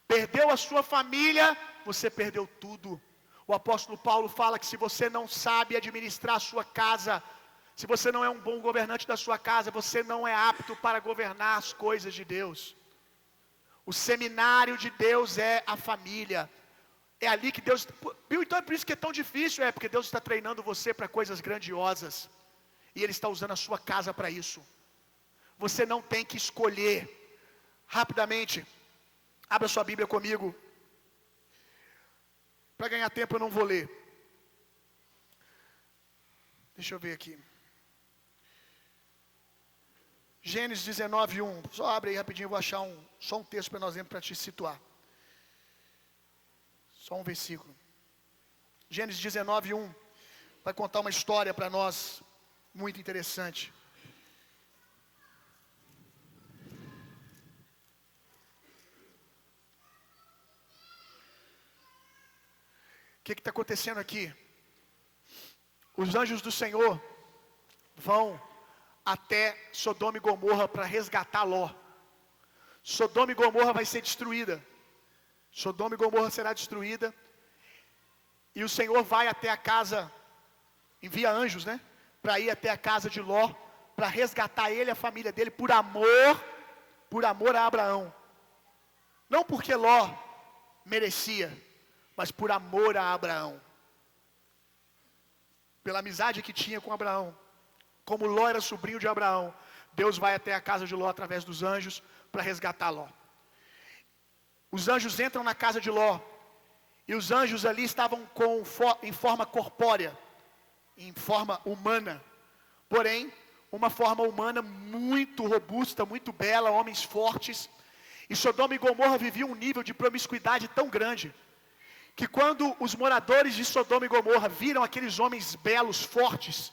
perdeu a sua família, você perdeu tudo. O apóstolo Paulo fala que se você não sabe administrar a sua casa, se você não é um bom governante da sua casa, você não é apto para governar as coisas de Deus. O seminário de Deus é a família. É ali que Deus... Então é por isso que é tão difícil, porque Deus está treinando você para coisas grandiosas. E Ele está usando a sua casa para isso. Você não tem que escolher. Rapidamente, abra sua Bíblia comigo. Para ganhar tempo eu não vou ler. Deixa eu ver aqui. Gênesis 19, 1. Só abre aí rapidinho, eu vou achar só um texto para nós lermos para te situar. Só um versículo. Gênesis 19, 1. Vai contar uma história para nós muito interessante. O que está acontecendo aqui? Os anjos do Senhor vão até Sodoma e Gomorra para resgatar Ló. Sodoma e Gomorra vai ser destruída. Sodoma e Gomorra será destruída. E o Senhor vai até a casa, envia anjos, né? Para ir até a casa de Ló, para resgatar ele e a família dele por amor a Abraão. Não porque Ló merecia, mas por amor a Abraão. Pela amizade que tinha com Abraão. Como Ló era sobrinho de Abraão, Deus vai até a casa de Ló através dos anjos para resgatar Ló. Os anjos entram na casa de Ló, e os anjos ali estavam em forma corpórea, em forma humana. Porém, uma forma humana muito robusta, muito bela, homens fortes. E Sodoma e Gomorra viviam um nível de promiscuidade tão grande, que quando os moradores de Sodoma e Gomorra viram aqueles homens belos, fortes,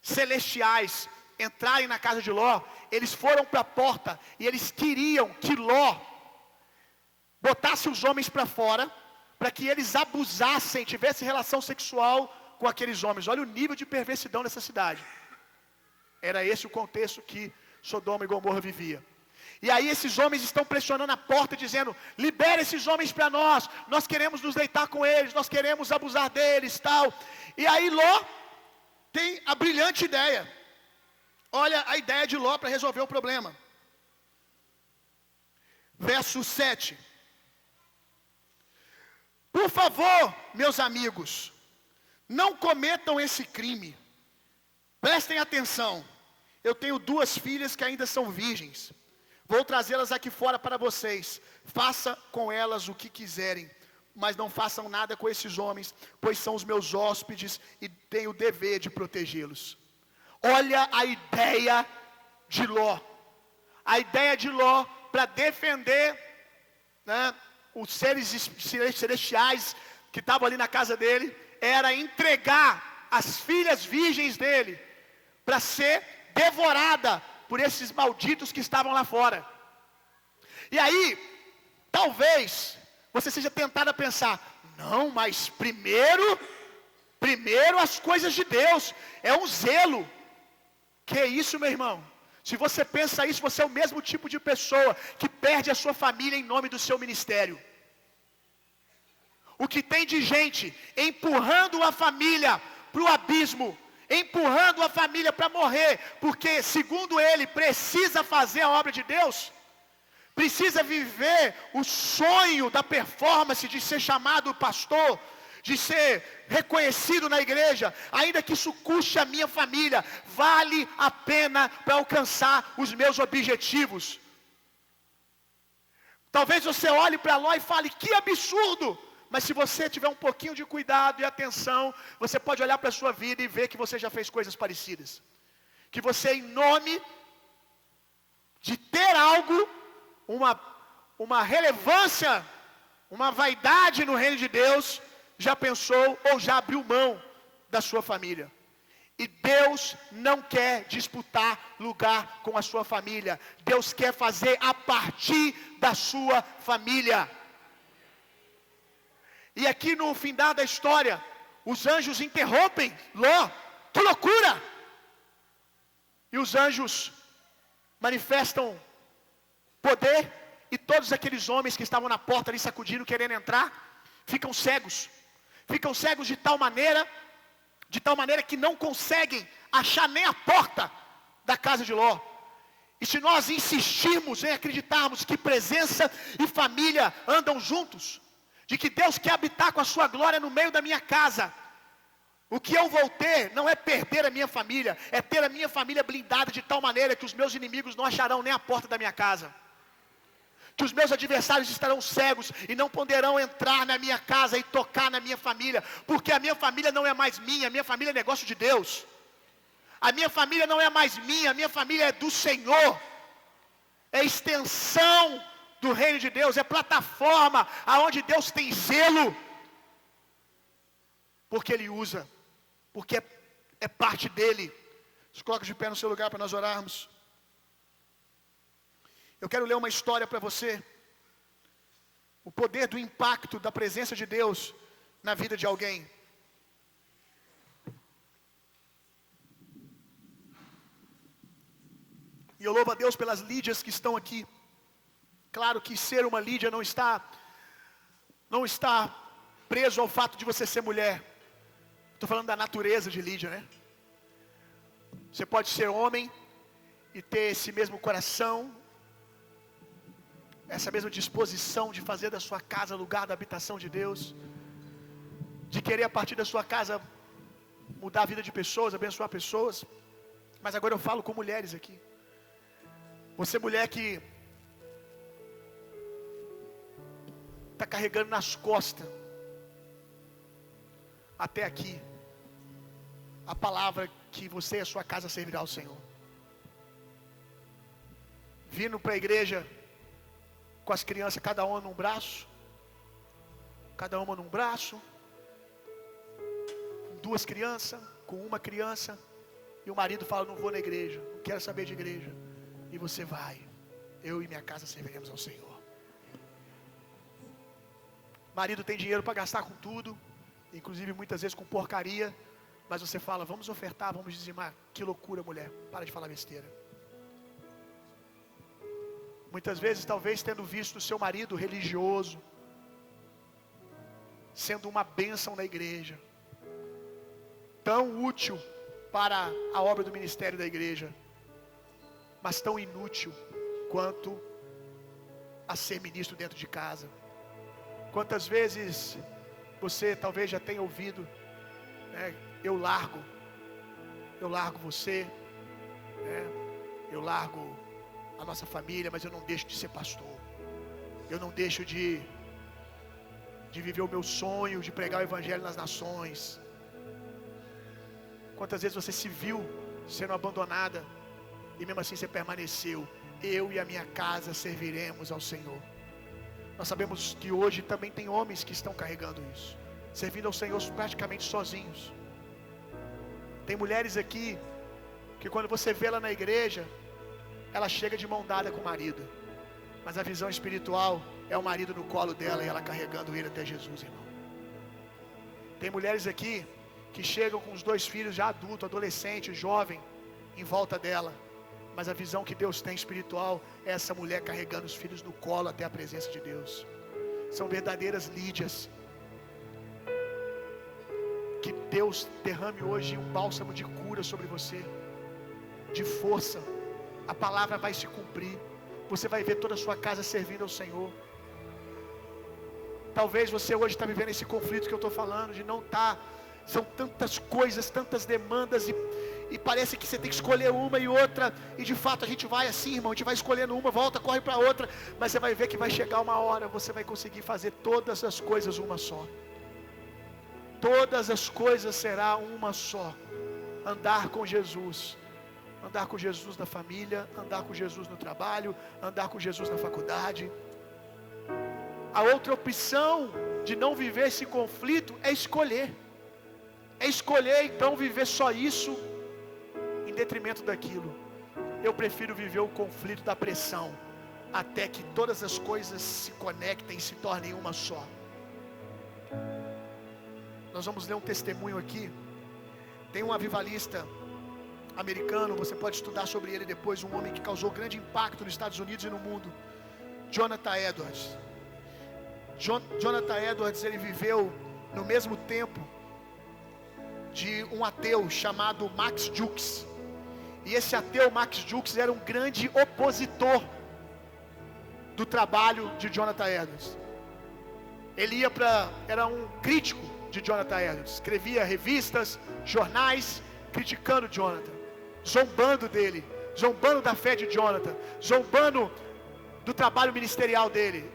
celestiais, entrarem na casa de Ló, eles foram para a porta e eles queriam que Ló botasse os homens para fora, para que eles abusassem, tivessem relação sexual com aqueles homens. Olha o nível de perversidão dessa cidade. Era esse o contexto que Sodoma e Gomorra vivia. E aí esses homens estão pressionando a porta, dizendo: libera esses homens para nós queremos nos deitar com eles, nós queremos abusar deles, tal. E aí Ló tem a brilhante ideia. Olha a ideia de Ló para resolver o problema. Verso 7. Por favor, meus amigos, não cometam esse crime. Prestem atenção. Eu tenho 2 filhas que ainda são virgens. Vou trazê-las aqui fora para vocês. Faça com elas o que quiserem, mas não façam nada com esses homens, pois são os meus hóspedes e tenho o dever de protegê-los. Olha a ideia de Ló. A ideia de Ló para defender, né, os seres celestiais que estavam ali na casa dele, era entregar as filhas virgens dele para ser devorada por esses malditos que estavam lá fora. E aí, talvez você seja tentado a pensar: não, mas primeiro as coisas de Deus, é um zelo. Que isso, meu irmão? Se você pensa isso, você é o mesmo tipo de pessoa que perde a sua família em nome do seu ministério. O que tem de gente empurrando a família para o abismo, empurrando a família para morrer, porque, segundo ele, precisa fazer a obra de Deus, precisa viver o sonho da performance de ser chamado pastor, de ser reconhecido na igreja, ainda que isso custe a minha família, vale a pena para alcançar os meus objetivos. Talvez você olhe para Ló e fale: que absurdo! Mas se você tiver um pouquinho de cuidado e atenção, você pode olhar para a sua vida e ver que você já fez coisas parecidas. Que você, em nome de ter algo, uma relevância, uma vaidade no reino de Deus, já pensou ou já abriu mão da sua família. E Deus não quer disputar lugar com a sua família. Deus quer fazer a partir da sua família. E aqui no findar da história, os anjos interrompem Ló. Que loucura! E os anjos manifestam poder e todos aqueles homens que estavam na porta ali sacudindo, querendo entrar, ficam cegos. Ficam cegos de tal maneira que não conseguem achar nem a porta da casa de Ló. E se nós insistirmos em acreditarmos que presença e família andam juntos, de que Deus quer habitar com a sua glória no meio da minha casa, o que eu vou ter não é perder a minha família, é ter a minha família blindada de tal maneira que os meus inimigos não acharão nem a porta da minha casa, que os meus adversários estarão cegos e não poderão entrar na minha casa e tocar na minha família, porque a minha família não é mais minha, a minha família é negócio de Deus. A minha família não é mais minha, a minha família é do Senhor. É extensão do reino de Deus, é plataforma aonde Deus tem zelo, porque Ele usa, porque é parte dele. Se coloca de pé no seu lugar para nós orarmos. Eu quero ler uma história para você. O poder do impacto da presença de Deus na vida de alguém. E eu louvo a Deus pelas Lídias que estão aqui. Claro que ser uma Lídia não está preso ao fato de você ser mulher. Estou falando da natureza de Lídia, né? Você pode ser homem e ter esse mesmo coração, essa mesma disposição de fazer da sua casa lugar da habitação de Deus, de querer a partir da sua casa mudar a vida de pessoas, abençoar pessoas. Mas agora eu falo com mulheres aqui. Você, mulher que está carregando nas costas até aqui a palavra que você e a sua casa servirá ao Senhor. Vindo para a igreja com as crianças, cada uma num braço, com duas crianças, com uma criança, e o marido fala: não vou na igreja, não quero saber de igreja. E você vai: eu e minha casa serviremos ao Senhor. Marido tem dinheiro para gastar com tudo, inclusive muitas vezes com porcaria, mas você fala: vamos ofertar, vamos dizimar. Que loucura, mulher, para de falar besteira. Muitas vezes, talvez tendo visto o seu marido religioso, sendo uma bênção na igreja, tão útil para a obra do ministério da igreja, mas tão inútil quanto a ser ministro dentro de casa. Quantas vezes você talvez já tenha ouvido, né, eu largo você, né, eu largo a nossa família, mas eu não deixo de ser pastor, eu não deixo de viver o meu sonho de pregar o evangelho nas nações. Quantas vezes você se viu sendo abandonada e mesmo assim você permaneceu: eu e a minha casa serviremos ao Senhor. Nós sabemos que hoje também tem homens que estão carregando isso, servindo ao Senhor praticamente sozinhos. Tem mulheres aqui que quando você vê ela na igreja, ela chega de mão dada com o marido, mas a visão espiritual é o marido no colo dela e ela carregando ele até Jesus, irmão. Tem mulheres aqui que chegam com os 2 filhos já adulto, adolescente, jovem, em volta dela, mas a visão que Deus tem espiritual é essa mulher carregando os filhos no colo até a presença de Deus. São verdadeiras Lídias. Que Deus derrame hoje um bálsamo de cura sobre você, de força. A palavra vai se cumprir. Você vai ver toda a sua casa servindo ao Senhor. Talvez você hoje está vivendo esse conflito que eu estou falando, de não estar. São tantas coisas, tantas demandas, e parece que você tem que escolher uma e outra, e de fato a gente vai assim, irmão, a gente vai escolhendo uma, volta, corre para outra, mas você vai ver que vai chegar uma hora, você vai conseguir fazer todas as coisas uma só. Todas as coisas será uma só. Andar com Jesus. Andar com Jesus na família, andar com Jesus no trabalho, andar com Jesus na faculdade. A outra opção de não viver esse conflito é escolher. É escolher então viver só isso em detrimento daquilo. Eu prefiro viver o conflito da pressão, até que todas as coisas se conectem e se tornem uma só. Nós vamos ler um testemunho aqui. Tem um avivalista americano, você pode estudar sobre ele depois, um homem que causou grande impacto nos Estados Unidos e no mundo, Jonathan Edwards. Jonathan Edwards, ele viveu no mesmo tempo de um ateu chamado Max Jukes. E esse ateu, Max Jukes, era um grande opositor do trabalho de Jonathan Edwards. Ele era um crítico de Jonathan Edwards, escrevia revistas, jornais, criticando Jonathan, zombando dele, zombando da fé de Jonathan, zombando do trabalho ministerial dele.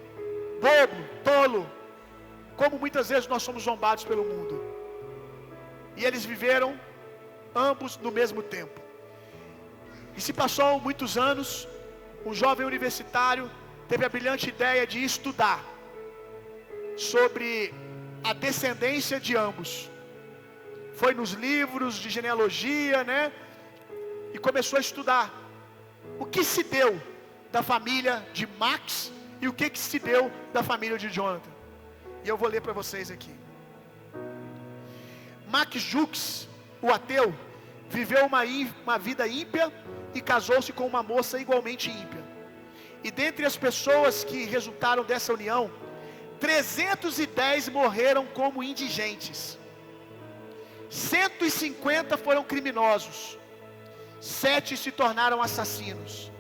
Bobo, tolo, como muitas vezes nós somos zombados pelo mundo. E eles viveram ambos no mesmo tempo. E se passou muitos anos, um jovem universitário teve a brilhante ideia de estudar sobre a descendência de ambos. Foi nos livros de genealogia, né? E começou a estudar o que se deu da família de Max e o que se deu da família de Jonathan. E eu vou ler para vocês aqui. Max Jukes, o ateu, viveu uma vida ímpia e casou-se com uma moça igualmente ímpia. E dentre as pessoas que resultaram dessa união, 310 morreram como indigentes. 150 foram criminosos. 7 se tornaram assassinos.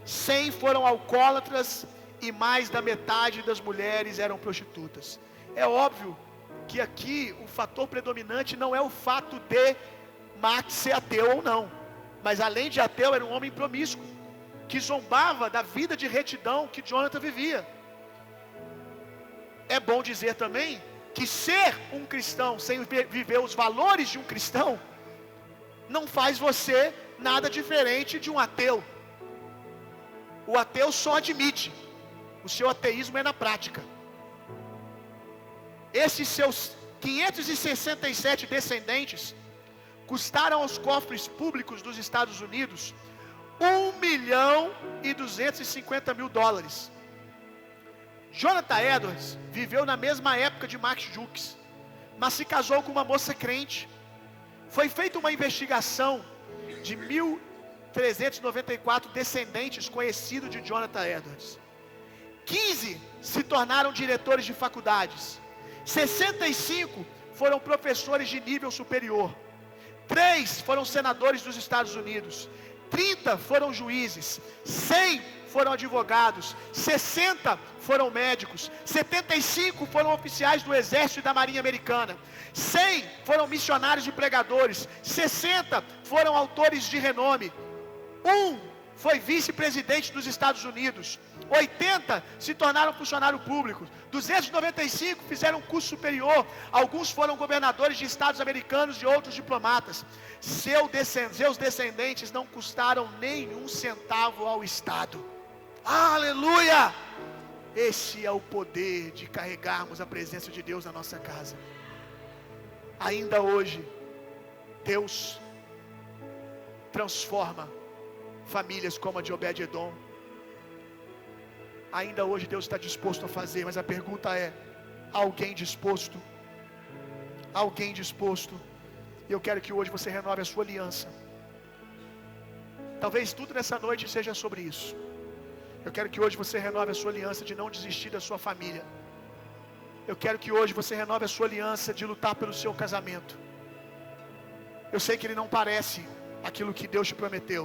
100 foram alcoólatras e mais da metade das mulheres eram prostitutas. É óbvio que aqui o fator predominante não é o fato de Max ser ateu ou não, mas além de ateu era um homem promíscuo, que zombava da vida de retidão que Jonathan vivia. É bom dizer também que ser um cristão sem viver os valores de um cristão não faz você nada diferente de um ateu. O ateu só admite, o seu ateísmo é na prática. Esses seus 567 descendentes custaram aos cofres públicos dos Estados Unidos $1.250.000. Jonathan Edwards viveu na mesma época de Max Jukes, mas se casou com uma moça crente. Foi feita uma investigação de 1.394 descendentes conhecidos de Jonathan Edwards. 15 se tornaram diretores de faculdades. 65 foram professores de nível superior. 3 foram senadores dos Estados Unidos. 30 foram juízes. 100 foram advogados. 60 foram médicos. 75 foram oficiais do Exército e da Marinha Americana. 100 foram missionários e pregadores. 60 foram autores de renome. 1 foi vice-presidente dos Estados Unidos. 80 se tornaram funcionários públicos. 295 fizeram um curso superior. Alguns foram governadores de estados americanos e outros diplomatas. Seus descendentes não custaram nenhum centavo ao Estado. Aleluia! Esse é o poder de carregarmos a presença de Deus na nossa casa. Ainda hoje, Deus transforma famílias como a de Obed-Edom. Ainda hoje Deus está disposto a fazer, mas a pergunta é: alguém disposto? Alguém disposto? E eu quero que hoje você renove a sua aliança. Talvez tudo nessa noite seja sobre isso. Eu quero que hoje você renove a sua aliança de não desistir da sua família. Eu quero que hoje você renove a sua aliança de lutar pelo seu casamento. Eu sei que ele não parece aquilo que Deus te prometeu.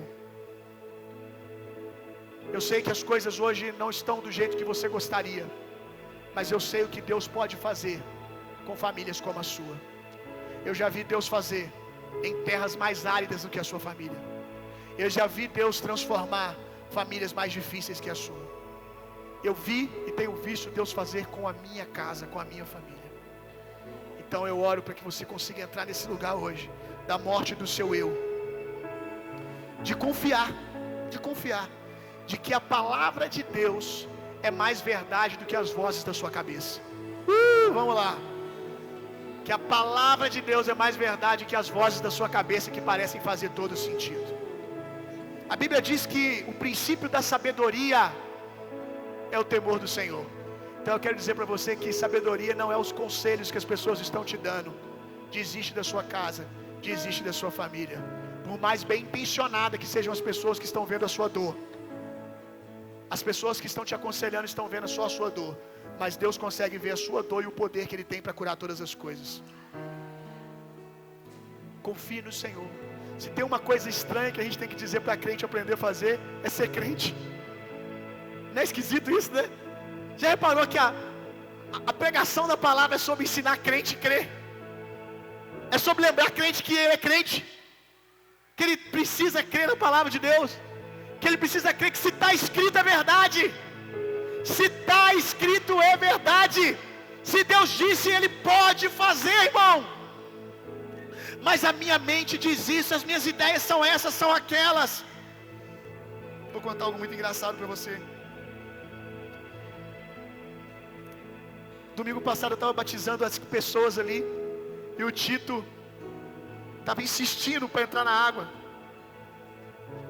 Eu sei que as coisas hoje não estão do jeito que você gostaria, mas eu sei o que Deus pode fazer com famílias como a sua. Eu já vi Deus fazer em terras mais áridas do que a sua família. Eu já vi Deus transformar famílias mais difíceis que a sua. Eu vi e tenho visto Deus fazer com a minha casa, com a minha família. Então eu oro para que você consiga entrar nesse lugar hoje, da morte do seu eu, de confiar, de que a palavra de Deus é mais verdade do que as vozes da sua cabeça. Vamos lá. Que a palavra de Deus é mais verdade que as vozes da sua cabeça que parecem fazer todo sentido. A Bíblia diz que o princípio da sabedoria é o temor do Senhor. Então eu quero dizer para você que sabedoria não é os conselhos que as pessoas estão te dando. Desiste da sua casa, desiste da sua família. Por mais bem intencionada que sejam as pessoas que estão vendo a sua dor. As pessoas que estão te aconselhando estão vendo só a sua dor, mas Deus consegue ver a sua dor e o poder que Ele tem para curar todas as coisas. Confie no Senhor. Se tem uma coisa estranha que a gente tem que dizer para crente aprender a fazer, é ser crente. Não é esquisito isso, né? Já reparou que a pregação da palavra é sobre ensinar crente a crer? É sobre lembrar crente que ele é crente, que ele precisa crer na palavra de Deus, que ele precisa crer que se está escrito é verdade. Se está escrito é verdade. Se Deus disse, Ele pode fazer, irmão. Mas a minha mente diz isso, as minhas ideias são essas, são aquelas. Vou contar algo muito engraçado para você. Domingo passado eu estava batizando as pessoas ali, e o Tito estava insistindo para entrar na água.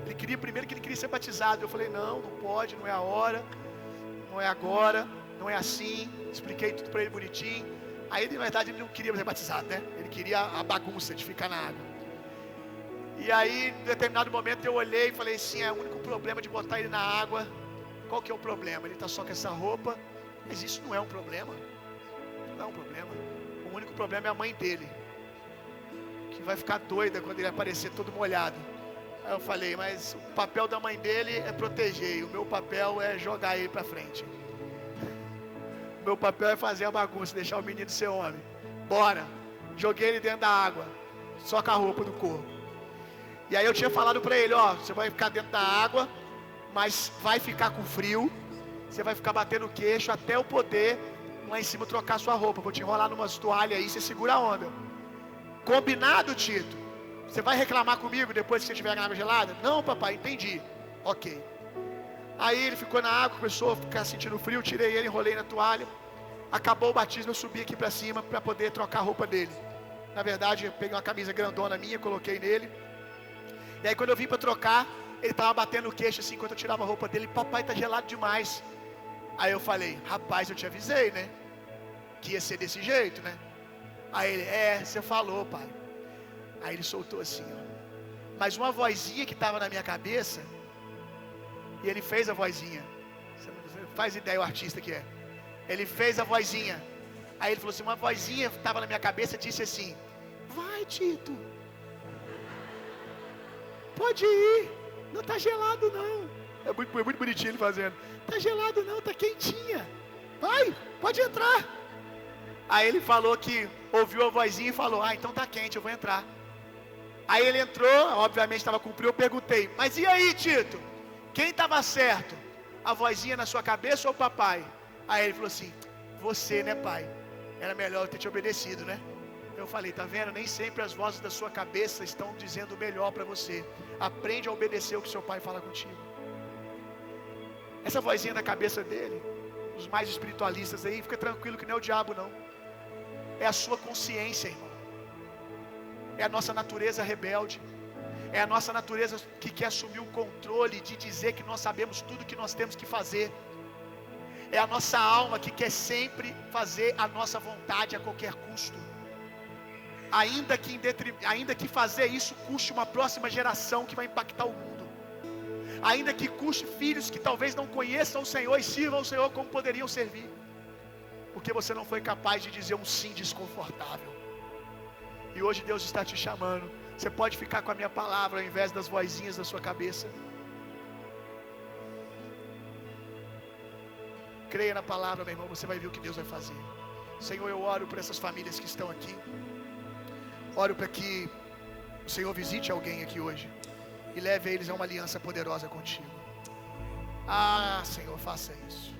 Ele queria primeiro que ele queria ser batizado. Eu falei, não pode, não é a hora, não é agora, não é assim. Expliquei tudo para ele bonitinho. Aí, na verdade, ele não queria ser batizado, né? Ele queria a bagunça de ficar na água. E aí, em determinado momento, eu olhei e falei assim, é o único problema de botar ele na água. Qual que é o problema? Ele está só com essa roupa. Mas isso não é um problema. Não é um problema. O único problema é a mãe dele, que vai ficar doida quando ele aparecer todo molhado. Aí eu falei, mas o papel da mãe dele é proteger, e o meu papel é jogar ele para frente. O meu papel é fazer a bagunça, deixar o menino ser homem. Bora! Joguei ele dentro da água, só com a roupa do corpo. E aí eu tinha falado para ele, ó, você vai ficar dentro da água, mas vai ficar com frio, você vai ficar batendo o queixo até eu poder lá em cima trocar sua roupa. Vou te enrolar numa toalha aí, você segura a onda. Combinado, Tito? Você vai reclamar comigo depois que você estiver na água gelada? Não, papai, entendi. Ok. Aí ele ficou na água, começou a ficar sentindo frio, tirei ele, enrolei na toalha. Acabou o batismo, eu subi aqui para cima para poder trocar a roupa dele. Na verdade, eu peguei uma camisa grandona minha, coloquei nele. E aí quando eu vim para trocar, ele estava batendo o queixo assim, enquanto eu tirava a roupa dele. Papai, tá gelado demais. Aí eu falei, rapaz, eu te avisei, né? Que ia ser desse jeito, né? Aí ele, você falou, pai. Aí ele soltou assim, ó. Mas uma vozinha que estava na minha cabeça, e ele fez a vozinha. Você faz ideia o artista que é. Ele fez a vozinha. Aí ele falou assim, uma vozinha que estava na minha cabeça disse assim, vai, Tito. Pode ir. Não tá gelado não. É muito bonitinho ele fazendo. Tá gelado não, tá quentinha. Vai, pode entrar. Aí ele falou que ouviu a vozinha e falou, então tá quente, eu vou entrar. Aí ele entrou, obviamente estava com frio, eu perguntei, mas e aí, Tito? Quem estava certo? A vozinha na sua cabeça ou o papai? Aí ele falou assim, você, né, pai? Era melhor eu ter te obedecido, né? Eu falei, tá vendo? Nem sempre as vozes da sua cabeça estão dizendo o melhor para você. Aprende a obedecer o que seu pai fala contigo. Essa vozinha na cabeça dele, os mais espiritualistas aí, fica tranquilo que não é o diabo, não. É a sua consciência, irmão. É a nossa natureza rebelde. É a nossa natureza que quer assumir o controle de dizer que nós sabemos tudo que nós temos que fazer. É a nossa alma que quer sempre fazer a nossa vontade a qualquer custo. Ainda que fazer isso custe uma próxima geração que vai impactar o mundo. Ainda que custe filhos que talvez não conheçam o Senhor e sirvam o Senhor como poderiam servir. Porque você não foi capaz de dizer um sim desconfortável. E hoje Deus está te chamando. Você pode ficar com a minha palavra ao invés das vozinhas da sua cabeça. Creia na palavra, meu irmão, você vai ver o que Deus vai fazer. Senhor, eu oro por essas famílias que estão aqui. Oro para que o Senhor visite alguém aqui hoje e leve eles a uma aliança poderosa contigo. Senhor, faça isso.